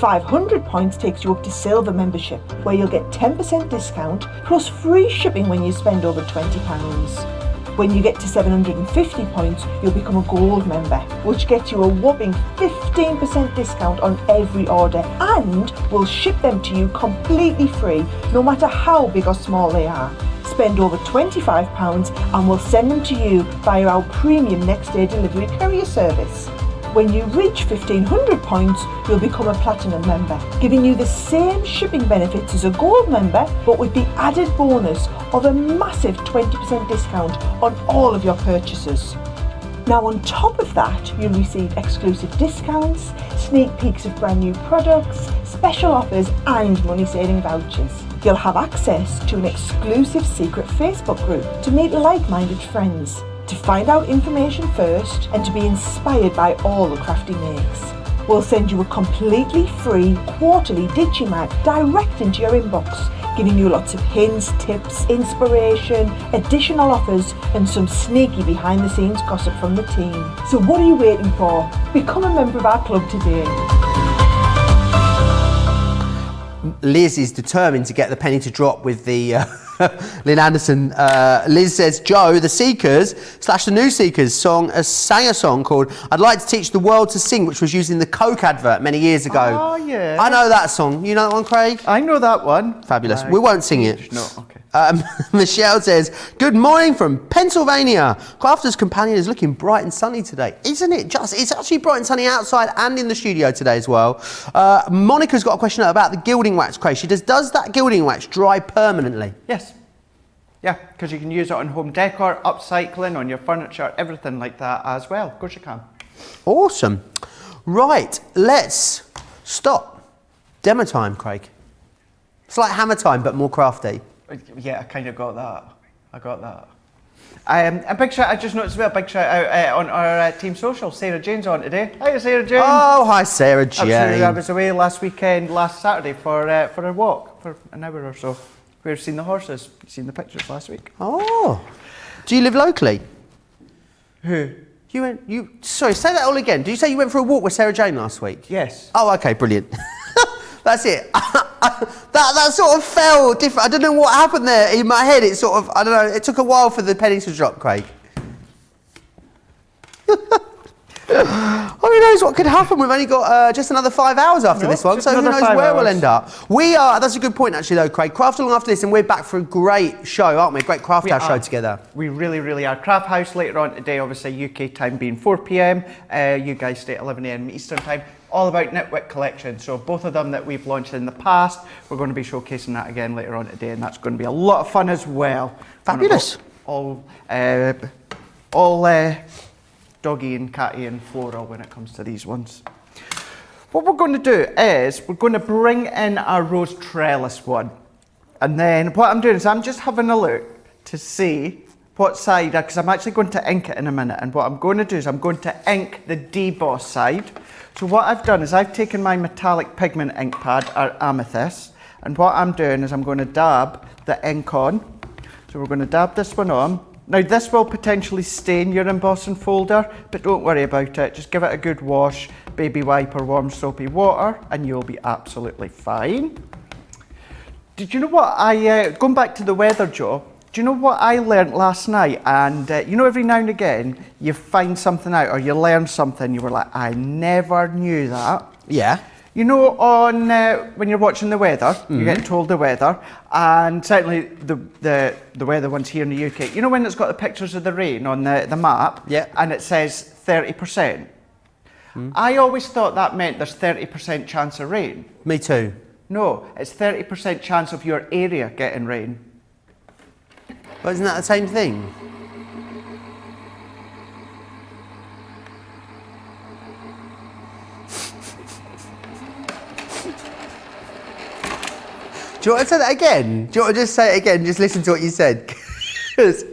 500 points takes you up to silver membership, where you'll get 10% discount plus free shipping when you spend over £20. When you get to 750 points, you'll become a gold member, which gets you a whopping 15% discount on every order, and we'll ship them to you completely free, no matter how big or small they are. Spend over £25 and we'll send them to you via our premium next day delivery courier service. When you reach 1500 points, you'll become a platinum member, giving you the same shipping benefits as a gold member, but with the added bonus of a massive 20% discount on all of your purchases. Now on top of that, you'll receive exclusive discounts, sneak peeks of brand new products, special offers and money saving vouchers. You'll have access to an exclusive secret Facebook group to meet like-minded friends, to find out information first and to be inspired by all the crafty makes. We'll send you a completely free quarterly Digimag direct into your inbox, giving you lots of hints, tips, inspiration, additional offers and some sneaky behind the scenes gossip from the team. So what are you waiting for? Become a member of our club today. Liz is determined to get the penny to drop with the Lynn Anderson. Liz says, Joe, the Seekers / the New Seekers sang a song called I'd Like to Teach the World to Sing, which was used in the Coke advert many years ago. Oh, yeah. I know that song. You know that one, Craig? I know that one. Fabulous. We won't sing it. No, okay. Michelle says, good morning from Pennsylvania. Crafter's Companion is looking bright and sunny today. Isn't it just? It's actually bright and sunny outside and in the studio today as well. Monica's got a question about the gilding wax, Craig. She does that gilding wax dry permanently? Yes. Yeah, because you can use it on home decor, upcycling, on your furniture, everything like that as well. Of course you can. Awesome. Right, let's stop. Demo time, Craig. It's like hammer time, but more crafty. Yeah, I kind of got that. I got that. A big shout, I just noticed a big shout out on our team social. Sarah Jane's on today. Hi, Sarah Jane. Oh, hi, Sarah Jane. Absolutely. I was away last Saturday for a walk for an hour or so. We've seen the horses, seen the pictures last week. Oh. Do you live locally? Who? Sorry, say that all again. Did you say you went for a walk with Sarah Jane last week? Yes. Oh, okay, brilliant. That's it. that sort of fell different. I don't know what happened there in my head. It sort of, I don't know, it took a while for the penny to drop, Craig. Who knows what could happen? We've only got just another 5 hours after this one, so who knows where we'll end up. That's a good point actually though, Craig. Craft along after this and we're back for a great show, aren't we? A great craft house show together. We really, really are. Craft House later on today, obviously UK time being 4 PM. You guys stay at 11 AM Eastern time. All about Knitwit Collection. So both of them that we've launched in the past, we're going to be showcasing that again later on today, and that's going to be a lot of fun as well. Fabulous. All doggy and catty and floral when it comes to these ones. What we're going to do is we're going to bring in our rose trellis one, and then what I'm doing is I'm just having a look to see what side, because I'm actually going to ink it in a minute, and what I'm going to do is I'm going to ink the deboss side. So what I've done is I've taken my metallic pigment ink pad, our amethyst, and what I'm doing is I'm going to dab the ink on. So we're going to dab this one on. Now this will potentially stain your embossing folder, but don't worry about it. Just give it a good wash, baby wipe or warm soapy water, and you'll be absolutely fine. Did you know what going back to the weather, Joe, do you know what I learnt last night? And you know, every now and again, you find something out or you learn something, you were like, I never knew that. Yeah. You know, on when you're watching the weather, you get told the weather, and certainly the weather ones here in the UK. You know when it's got the pictures of the rain on the map, yeah, and it says 30%. I always thought that meant there's 30% chance of rain. Me too. No, it's 30% chance of your area getting rain. But isn't that the same thing? Do you want to say that again? Do you want to just say it again? Just listen to what you said. Because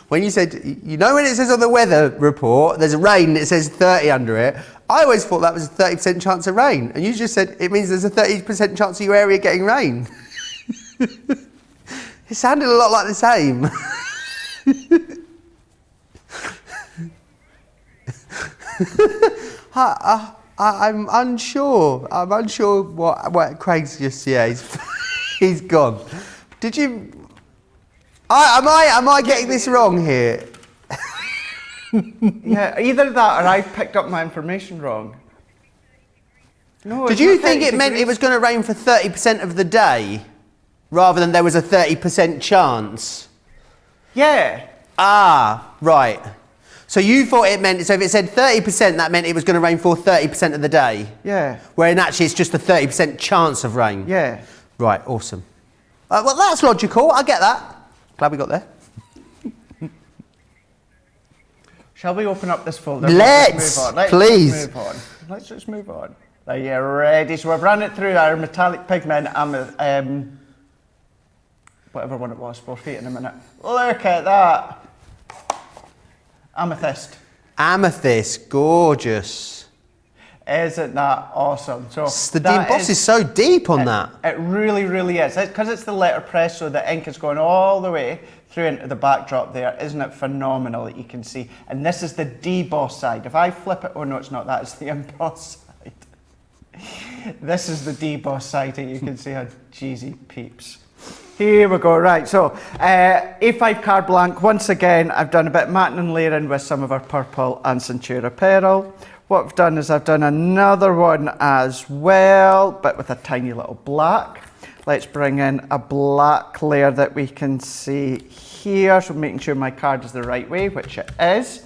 when you said, you know when it says on the weather report, there's rain and it says 30 under it, I always thought that was a 30% chance of rain. And you just said it means there's a 30% chance of your area getting rain. It sounded a lot like the same. I'm unsure. I'm unsure what Craig's just, yeah, he's gone. Did you... am I getting this wrong here? Yeah, either that or I've picked up my information wrong. No, Did you think it meant it was going to rain for 30% of the day, rather than there was a 30% chance? Yeah. Ah, right. So you thought it meant, so if it said 30%, that meant it was going to rain for 30% of the day? Yeah. Wherein actually it's just a 30% chance of rain? Yeah. Right, awesome. Well, that's logical, I get that. Glad we got there. Shall we open up this folder? Let's please. Let's just move on. Are you ready? So we've run it through our metallic pigment and whatever one it was, 4 feet in a minute. Look at that. Amethyst. Amethyst, gorgeous. Isn't that awesome? So the emboss is so deep on that. It really, really is. Because it's the letterpress, so the ink is going all the way through into the backdrop there. Isn't it phenomenal that you can see? And this is the deboss side. If I flip it, oh no, it's not that. It's the emboss side. This is the deboss side, and you can see how cheesy peeps. Here we go, right, so A5 card blank. Once again, I've done a bit of matting and layering with some of our purple and Centura Pearl. What I've done is I've done another one as well, but with a tiny little black. Let's bring in a black layer that we can see here, so making sure my card is the right way, which it is.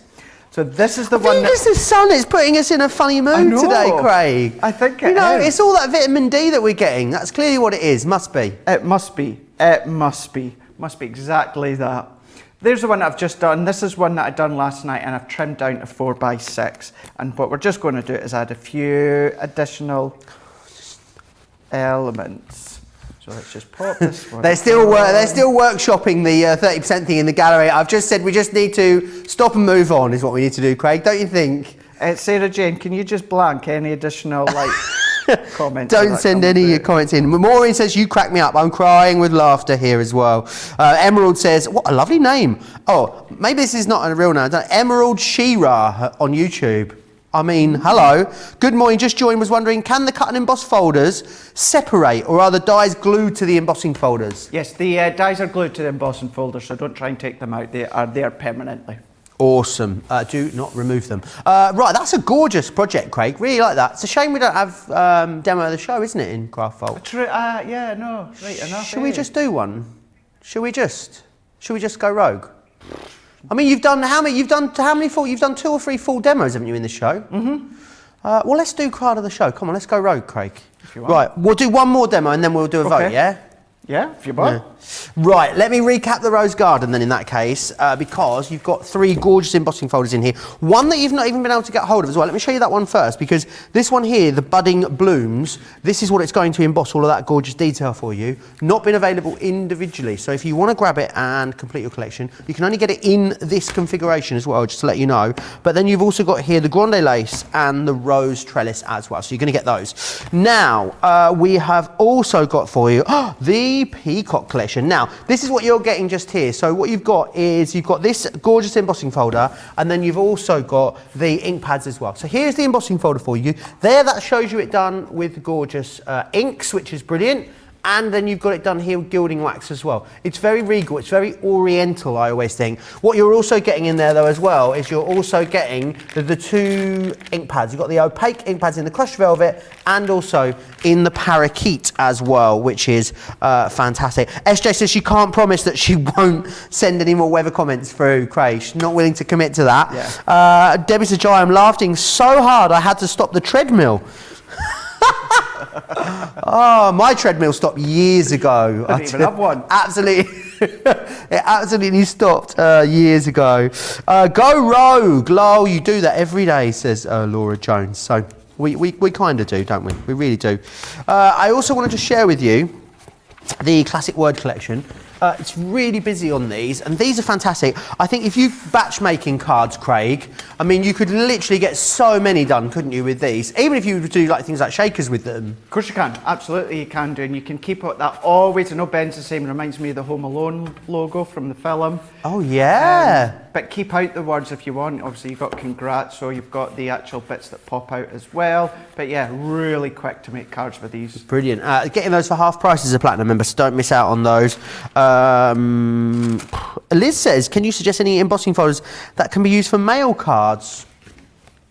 So this is the one that... the sun is putting us in a funny mood today, Craig. I think it is. You know, it's all that vitamin D that we're getting. That's clearly what it is. Must be. It must be. It must be. Must be exactly that. There's the one that I've just done. This is one that I done last night and I've trimmed down to 4x6. And what we're just going to do is add a few additional elements. So let's just pop this one. They're still workshopping the 30% thing in the gallery. I've just said we just need to stop and move on is what we need to do, Craig. Don't you think? Sarah Jane, can you just blank any additional comments? Don't send any comments in. Maureen says, you crack me up. I'm crying with laughter here as well. Emerald says, what a lovely name. Oh, maybe this is not a real name. Emerald Shira on YouTube. I mean, hello. Good morning, just joined, was wondering, can the cut and emboss folders separate or are the dies glued to the embossing folders? Yes, the dies are glued to the embossing folders, so don't try and take them out. They are there permanently. Awesome. Do not remove them. Right, that's a gorgeous project, Craig. Really like that. It's a shame we don't have demo of the show, isn't it, in Craft Vault? Yeah, no, right enough. Should we just do one? Should we just go rogue? I mean, you've done 2 or 3 full demos, haven't you, in the show? Mm-hmm. Well, let's do card of the show. Come on, let's go rogue, Craig. If you want. Right, we'll do one more demo and then we'll do a vote, yeah? Yeah, if you want. Yeah. Right, let me recap the Rose Garden then in that case, because you've got 3 gorgeous embossing folders in here. One that you've not even been able to get hold of as well. Let me show you that one first, because this one here, the Budding Blooms, this is what it's going to emboss all of that gorgeous detail for you. Not been available individually, so if you want to grab it and complete your collection, you can only get it in this configuration as well, just to let you know. But then you've also got here the Grande Lace and the Rose Trellis as well, so you're going to get those. Now, we have also got for you the Peacock Collection. Now, this is what you're getting just here. So what you've got is you've got this gorgeous embossing folder, and then you've also got the ink pads as well. So here's the embossing folder for you. There, that shows you it done with gorgeous inks, which is brilliant. And then you've got it done here with gilding wax as well. It's very regal, it's very oriental, I always think. What you're also getting in there though as well is you're also getting the 2 ink pads. You've got the opaque ink pads in the crushed velvet and also in the parakeet as well, which is fantastic. SJ says she can't promise that she won't send any more weather comments through, Craig. She's not willing to commit to that. Yeah. Debbie says, I'm laughing so hard I had to stop the treadmill. Oh, my treadmill stopped years ago. I didn't even have one. Absolutely, it absolutely stopped years ago. Go rogue, lol. You do that every day, says Laura Jones. So we kind of do, don't we? We really do. I also wanted to share with you the classic word collection. It's really busy on these, and these are fantastic. I think if you batch making cards, Craig, I mean, you could literally get so many done, couldn't you, with these? Even if you do like things like shakers with them. Of course you can, absolutely you can do, and you can keep it that always. I know Ben's the same, reminds me of the Home Alone logo from the film. Oh yeah. But keep out the words if you want. Obviously you've got congrats, so you've got the actual bits that pop out as well. But yeah, really quick to make cards with these. Brilliant. Getting those for half price as a platinum member, so don't miss out on those. Liz says, can you suggest any embossing folders that can be used for mail cards?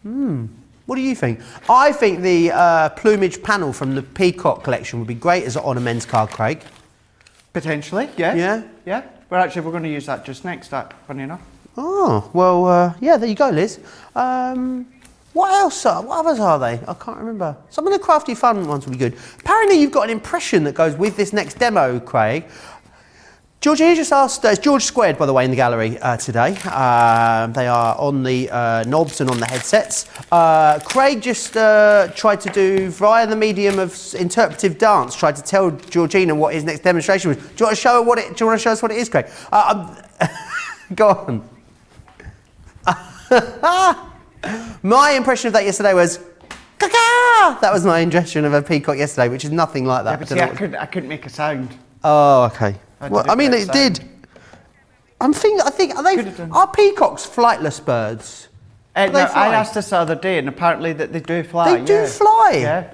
What do you think? I think the plumage panel from the Peacock Collection would be great as on a men's card, Craig. Potentially, yeah. Yeah? Yeah. We're going to use that just next, funny enough. Oh, well, yeah, there you go, Liz. What else? What others are they? I can't remember. Some of the crafty fun ones will be good. Apparently you've got an impression that goes with this next demo, Craig. Georgina just asked, it's George Squared, by the way, in the gallery today. They are on the knobs and on the headsets. Craig just tried to do, via the medium of interpretive dance, tried to tell Georgina what his next demonstration was. Do you want to show her what it? Do you want to show us what it is, Craig? Go on. My impression of that yesterday was, "Caca!" That was my impression of a peacock yesterday, which is nothing like that. Yeah, but see, I couldn't make a sound. Oh, okay. Well, I mean, it did. I think are peacocks flightless birds? I asked this the other day, and apparently that they do fly. They do fly. Yeah.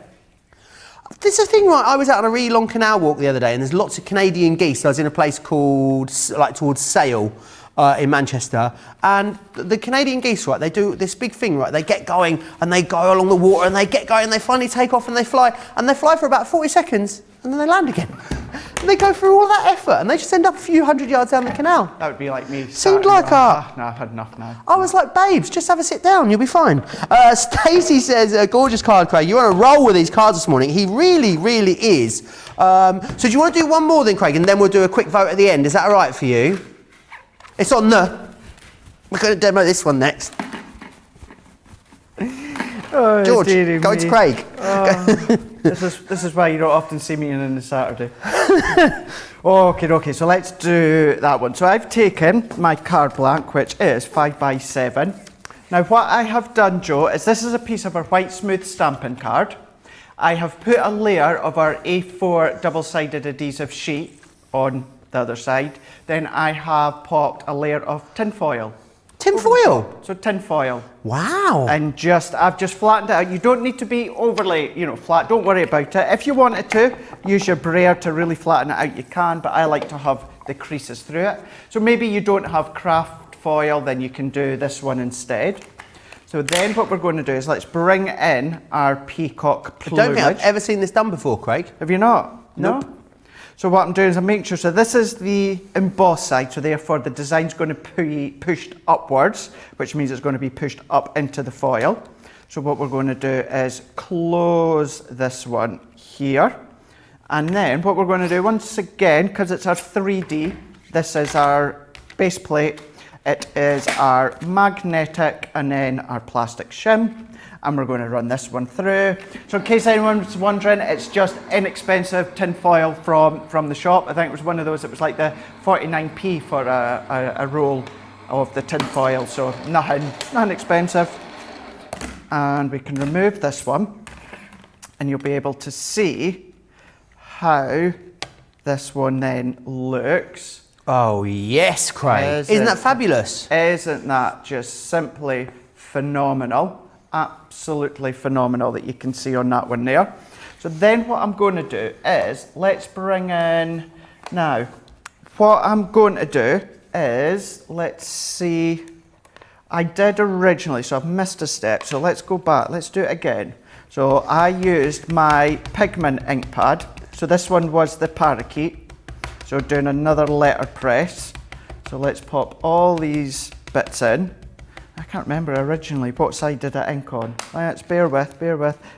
There's a thing, right? I was out on a really long canal walk the other day, and there's lots of Canadian geese. I was in a place called, like, towards Sale in Manchester, and the Canadian geese, right? They do this big thing, right? They get going, and they go along the water, and they get going, and they finally take off, and they fly for about 40 seconds, and then they land again. And they go through all that effort, and they just end up a few hundred yards down the canal. That would be like me. Seemed like no, I've had enough now. I was like, babes, just have a sit down, you'll be fine. Stacey says, a gorgeous card, Craig. You're on a roll with these cards this morning. He really, really is. So do you want to do one more then, Craig, and then we'll do a quick vote at the end? Is that all right for you? It's on the... We're going to demo this one next. Oh, George, go to Craig. This is why you don't often see me in the Saturday. Okay, so let's do that one. So I've taken my card blank, which is 5x7. Now what I have done, Joe, is this is a piece of our white smooth stamping card. I have put a layer of our A4 double-sided adhesive sheet on the other side. Then I have popped a layer of tin foil. Tin foil? So tin foil. Wow. And I've just flattened it out. You don't need to be overly, flat. Don't worry about it. If you wanted to, use your brayer to really flatten it out, you can, but I like to have the creases through it. So maybe you don't have craft foil, then you can do this one instead. So then what we're going to do is let's bring in our peacock plumage. I don't think I've ever seen this done before, Craig. Have you not? Nope. No? So what I'm doing is I'm making sure, so this is the emboss side, so therefore the design's going to be pushed upwards, which means it's going to be pushed up into the foil. So what we're going to do is close this one here. And then what we're going to do once again, because it's our 3D, this is our base plate, it is our magnetic and then our plastic shim. And we're going to run this one through. So in case anyone's wondering, it's just inexpensive tin foil from the shop. I think it was one of those, it was like the 49p for a roll of the tin foil, so nothing expensive. And we can remove this one, and you'll be able to see how this one then looks. Oh yes, Craig. Isn't that fabulous? Isn't that just simply phenomenal? Absolutely phenomenal that you can see on that one there. So then what I'm going to do is, let's bring in, now, what I'm going to do is, let's see, I did originally, so I've missed a step, so let's go back, let's do it again. So I used my pigment ink pad, so this one was the parakeet, so doing another letter press. So let's pop all these bits in. I can't remember originally what side did I ink on. Let's bear with.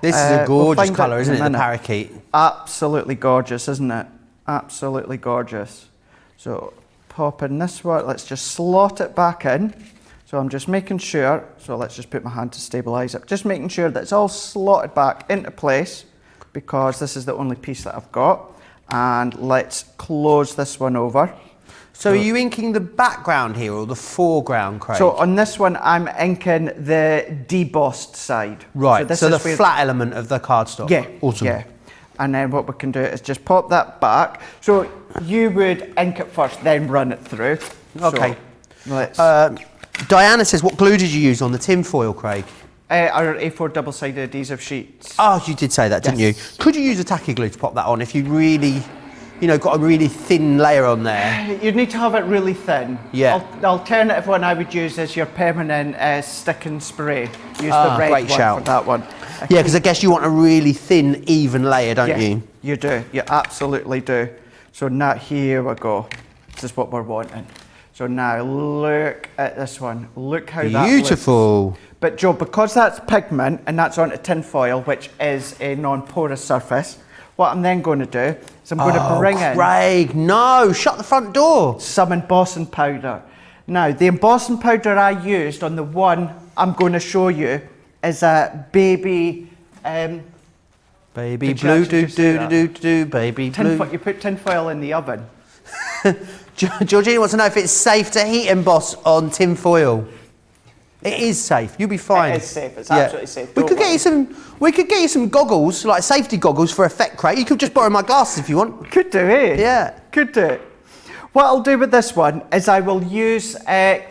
This is a gorgeous colour, isn't it, the parakeet? Absolutely gorgeous, isn't it? Absolutely gorgeous. So pop in this one, let's just slot it back in. So I'm just making sure, so let's just put my hand to stabilise it. Just making sure that it's all slotted back into place because this is the only piece that I've got. And let's close this one over. So are you inking the background here or the foreground, Craig? So on this one, I'm inking the debossed side. Right, this so the is flat element of the cardstock. Yeah, Awesome. yeah. And then what we can do is just pop that back. So you would ink it first, then run it through. Okay. So let's... Diana says, what glue did you use on the tin foil, Craig? our A4 double-sided adhesive sheets. Oh, you did say that, didn't you? Could you use a tacky glue to pop that on if you really, you know, got a really thin layer on there? You'd need to have it really thin. Yeah. The alternative one I would use is your permanent stick and spray. Use the red great one shout. for that one. Yeah, because I guess you want a really thin, even layer, don't Yeah, you? you do. You absolutely do. So now, here we go. This is what we're wanting. So now look at this one. Look how that looks. Beautiful. But Joe, because that's pigment and that's on a tin foil, which is a non-porous surface, what I'm then going to do is I'm going to bring in Craig, no, shut the front door. some embossing powder. Now, the embossing powder I used on the one I'm going to show you is a baby... Baby Did you blue, actually do, just say do, that? do, do, do, baby blue. You put tin foil in the oven. Georgina wants to know if it's safe to heat emboss on tin foil. It is safe. You'll be fine. It is safe. It's absolutely safe. We Don't could get worry. you some. We could get you some goggles, like safety goggles for effect, Craig. You could just borrow my glasses if you want. Could do, eh? Yeah. Could do. What I'll do with this one is I will use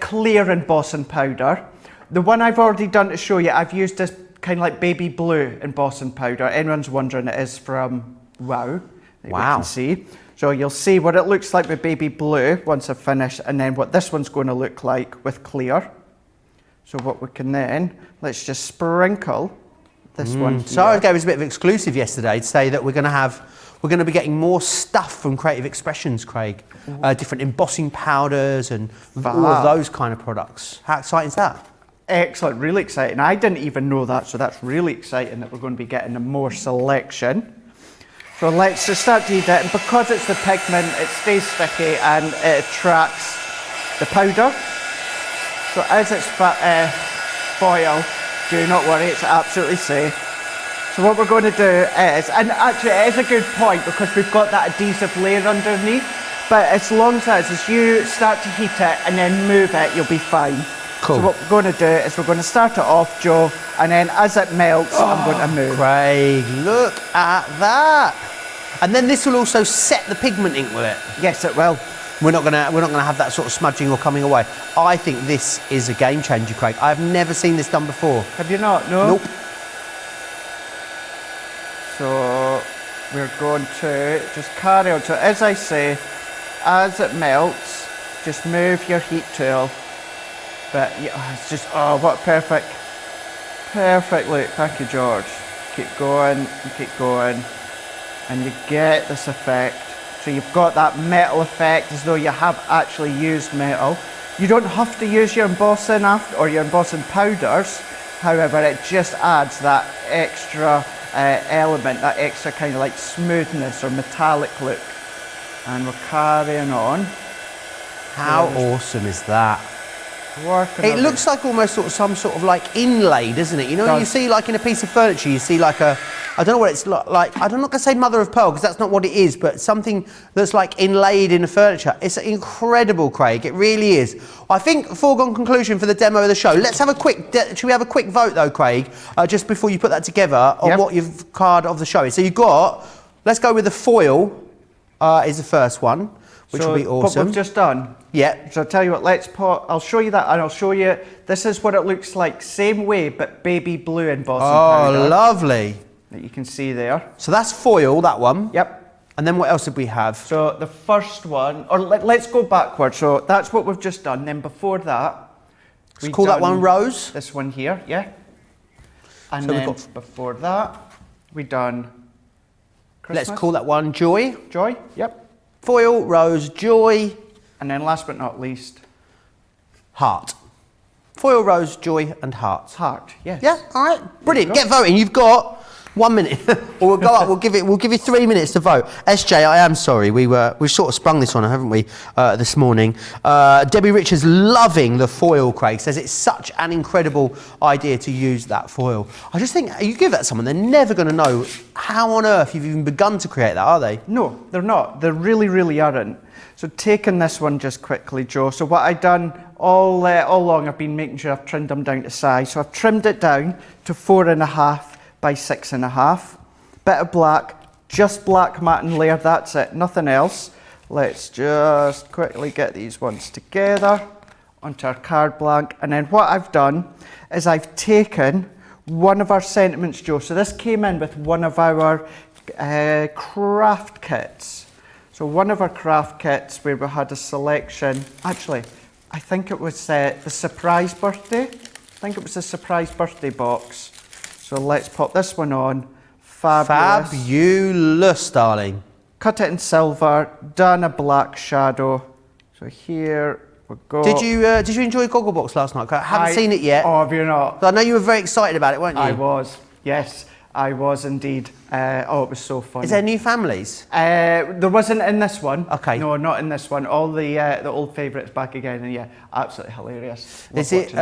clear embossing powder. The one I've already done to show you, I've used this kind of like baby blue embossing powder. Anyone's wondering, it is from Wow. That Wow. You can see. So you'll see what it looks like with baby blue once I've finished, and then what this one's going to look like with clear. So what we can then, let's just sprinkle this one here. Sarah gave us a bit of exclusive yesterday to say that we're going to be getting more stuff from Creative Expressions, Craig. Different embossing powders and all of those kind of products. How exciting is that? Excellent, really exciting. I didn't even know that, so that's really exciting that we're going to be getting more selection. So let's just start to heat it, and because it's the pigment, it stays sticky and it attracts the powder. So as it's foil, do not worry, it's absolutely safe. So what we're going to do is, and actually it is a good point because we've got that adhesive layer underneath, but as long as you start to heat it and then move it, you'll be fine. Cool. So what we're going to do is we're going to start it off, Joe, and then as it melts, I'm going to move. Craig, look at that. And then this will also set the pigment ink with it. Yes, it will. We're not gonna have that sort of smudging or coming away. I think this is a game changer, Craig. I've never seen this done before. Have you not? No? Nope. So we're going to just carry on. So as I say, as it melts, just move your heat tool. But yeah, it's just, oh, what a perfect look. Thank you, George. Keep going, and keep going. And you get this effect. So you've got that metal effect as though you have actually used metal. You don't have to use your embossing or your embossing powders. However, it just adds that extra element, that extra kind of like smoothness or metallic look. And we're carrying on. How awesome is that? It looks like almost sort of some sort of like inlay, doesn't it? You know, you see like in a piece of furniture, you see like a, I don't know what it's like, I'm not going to say mother of pearl because that's not what it is, but something that's like inlaid in the furniture. It's incredible, Craig, it really is. I think foregone conclusion for the demo of the show. Let's have a quick, should we have a quick vote though, Craig, just before you put that together on what your card of the show is. So you've got, let's go with the foil is the first one, which will be awesome. What we've just done. Yeah. So I'll tell you what, I'll show you that, and I'll show you, this is what it looks like, same way, but baby blue embossing powder. Oh, lovely. That you can see there. So that's foil, that one. Yep. And then what else did we have? So the first one, or let's go backwards. So that's what we've just done. Then before that, Let's call that one Rose. This one here, yeah. And So we've then got- before that, we done Christmas. Let's call that one Joy. Joy, yep. Foil, Rose, Joy, And then last but not least, Heart. Foil, Rose, Joy and Heart. heart, yes. Yeah, all right, brilliant. There you Get voting. You've got 1 minute. Or we'll go up. We'll give you 3 minutes to vote. SJ, I am sorry. We've sort of sprung this on her, haven't we, this morning? Debbie Richards loving the foil, Craig, says it's such an incredible idea to use that foil. I just think you give that to someone, they're never going to know how on earth you've even begun to create that, are they? No, they're not. They really, really aren't. So taking this one just quickly, Joe. So what I've done all along, I've been making sure I've trimmed them down to size. So I've trimmed it down to 4.5 by 6.5. Bit of black, just black matte layer, that's it, nothing else. Let's just quickly get these ones together onto our card blank. And then what I've done is I've taken one of our sentiments, Joe. So this came in with one of our craft kits. So one of our craft kits where we had a selection, actually, I think it was the surprise birthday. I think it was the surprise birthday box. So let's pop this one on. Fabulous. Fabulous, darling. Cut it in silver, done a black shadow. So here we go. Did you enjoy Gogglebox last night? I haven't seen it yet. Oh, have you not? But I know you were very excited about it, weren't you? I was, yes. I was indeed. It was so fun. Is there new families? There wasn't in this one. Okay. No, not in this one. All the old favourites back again, and yeah, absolutely hilarious. Is it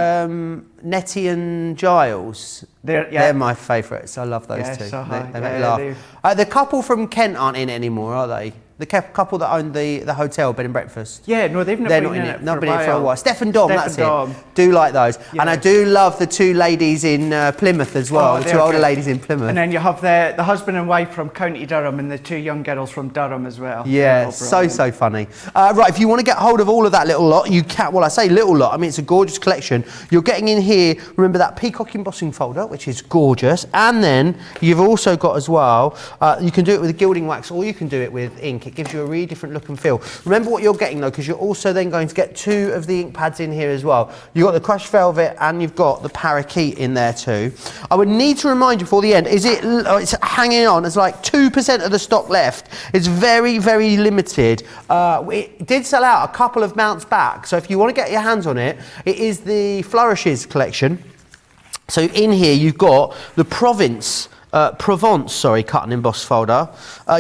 Nettie and Giles? They're my favourites. I love those two. They make me laugh. The couple from Kent aren't in it anymore, are they? The couple that own the hotel, bed and breakfast. Yeah, no, they're not in it. Not been in it for a while. Steph and Dom, that's Dom. it. Do like those. Yeah. And I do love the two ladies in Plymouth as well. The two older ladies in Plymouth. And then you have the husband and wife from County Durham and the two young girls from Durham as well. Yeah, so funny. Right, if you want to get hold of all of that little lot, you can. Well, I say little lot, I mean it's a gorgeous collection. You're getting in here, remember that Peacock embossing folder, which is gorgeous. And then you've also got as well, you can do it with a gilding wax or you can do it with ink. It gives you a really different look and feel. Remember what you're getting though, because you're also then going to get 2 of the ink pads in here as well. You've got the crushed velvet and you've got the parakeet in there too. I would need to remind you before the end, it's hanging on, it's like 2% of the stock left. It's very, very limited. It did sell out, a couple of mounts back, so if you want to get your hands on it, it is the Flourishes collection. So in here you've got the Provence, cut and emboss folder.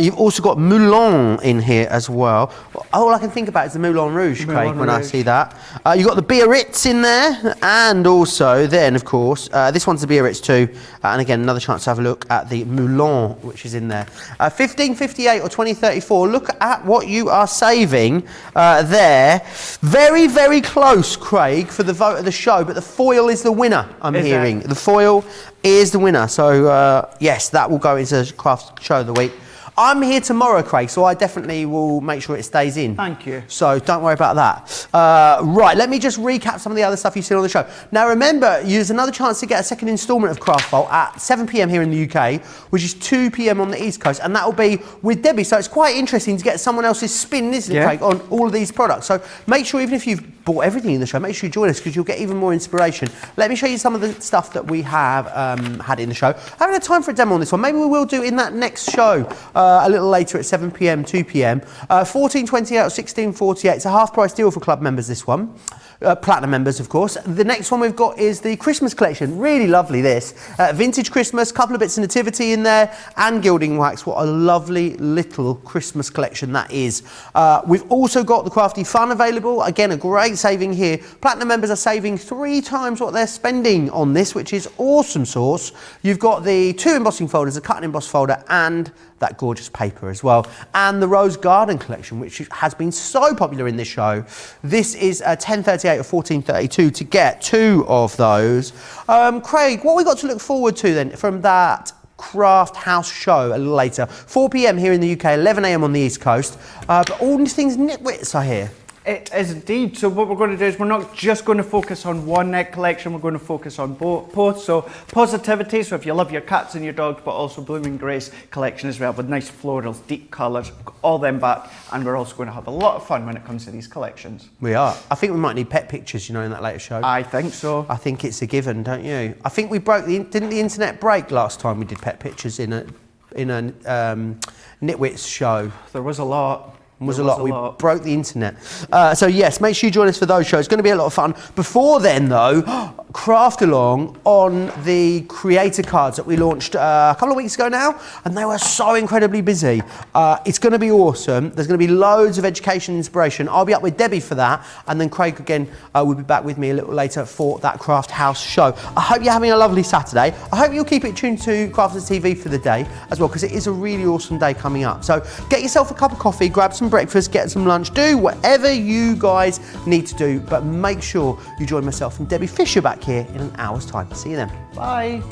You've also got Moulin in here as well. All I can think about is the Moulin Rouge, Craig, when I see that. You've got the Biarritz in there, and also then, of course, this one's the Biarritz too. And again, another chance to have a look at the Moulin, which is in there. 1558 or 2034, look at what you are saving there. Very, very close, Craig, for the vote of the show, but the foil is the winner, I'm hearing. The foil is the winner. So, yes, that will go into Craft Show of the Week. I'm here tomorrow, Craig, so I definitely will make sure it stays in. Thank you. So don't worry about that. Right, let me just recap some of the other stuff you've seen on the show. Now remember, there's another chance to get a second instalment of Craft Vault at 7 p.m. here in the UK, which is 2 p.m. on the East Coast, and that will be with Debbie. So it's quite interesting to get someone else's spin, isn't it, Craig, on all of these products. So make sure, even if you've bought everything in the show, make sure you join us because you'll get even more inspiration. Let me show you some of the stuff that we have had in the show. I haven't had time for a demo on this one. Maybe we will do in that next show a little later at 7 p.m, 2 p.m. 1428 or 1648. It's a half price deal for club members, this one. Platinum members, of course. The next one we've got is the Christmas collection. Really lovely, this. Vintage Christmas, couple of bits of nativity in there, and gilding wax. What a lovely little Christmas collection that is. We've also got the Crafty Fun available. Again, a great saving here. Platinum members are saving 3 times what they're spending on this, which is awesome sauce. You've got the 2 embossing folders, a cut and emboss folder, and that gorgeous paper as well. And the Rose Garden collection, which has been so popular in this show. This is 1038 or 1432 to get 2 of those. Craig, what have we got to look forward to then from that Craft House show a little later? 4 p.m. here in the UK, 11 a.m. on the East Coast. But all these things nitwits are here. It is indeed. So what we're going to do is we're not just going to focus on one collection, we're going to focus on both. So positivity, so if you love your cats and your dogs, but also Blooming Grace collection as well, with nice florals, deep colours, all them back. And we're also going to have a lot of fun when it comes to these collections. We are. I think we might need pet pictures, you know, in that later show. I think so. I think it's a given, don't you? I think we broke didn't the internet break last time we did pet pictures in a Nitwits show? There was a lot. We broke the internet. So yes, make sure you join us for those shows. It's going to be a lot of fun. Before then, though, craft along on the creator cards that we launched a couple of weeks ago now, and they were so incredibly busy. It's going to be awesome. There's going to be loads of education and inspiration. I'll be up with Debbie for that, and then Craig again will be back with me a little later for that Craft House show. I hope you're having a lovely Saturday. I hope you'll keep it tuned to Crafters TV for the day as well, because it is a really awesome day coming up. So get yourself a cup of coffee, grab some breakfast, get some lunch, do whatever you guys need to do, but make sure you join myself and Debbie Fisher back here in an hour's time. See you then. Bye.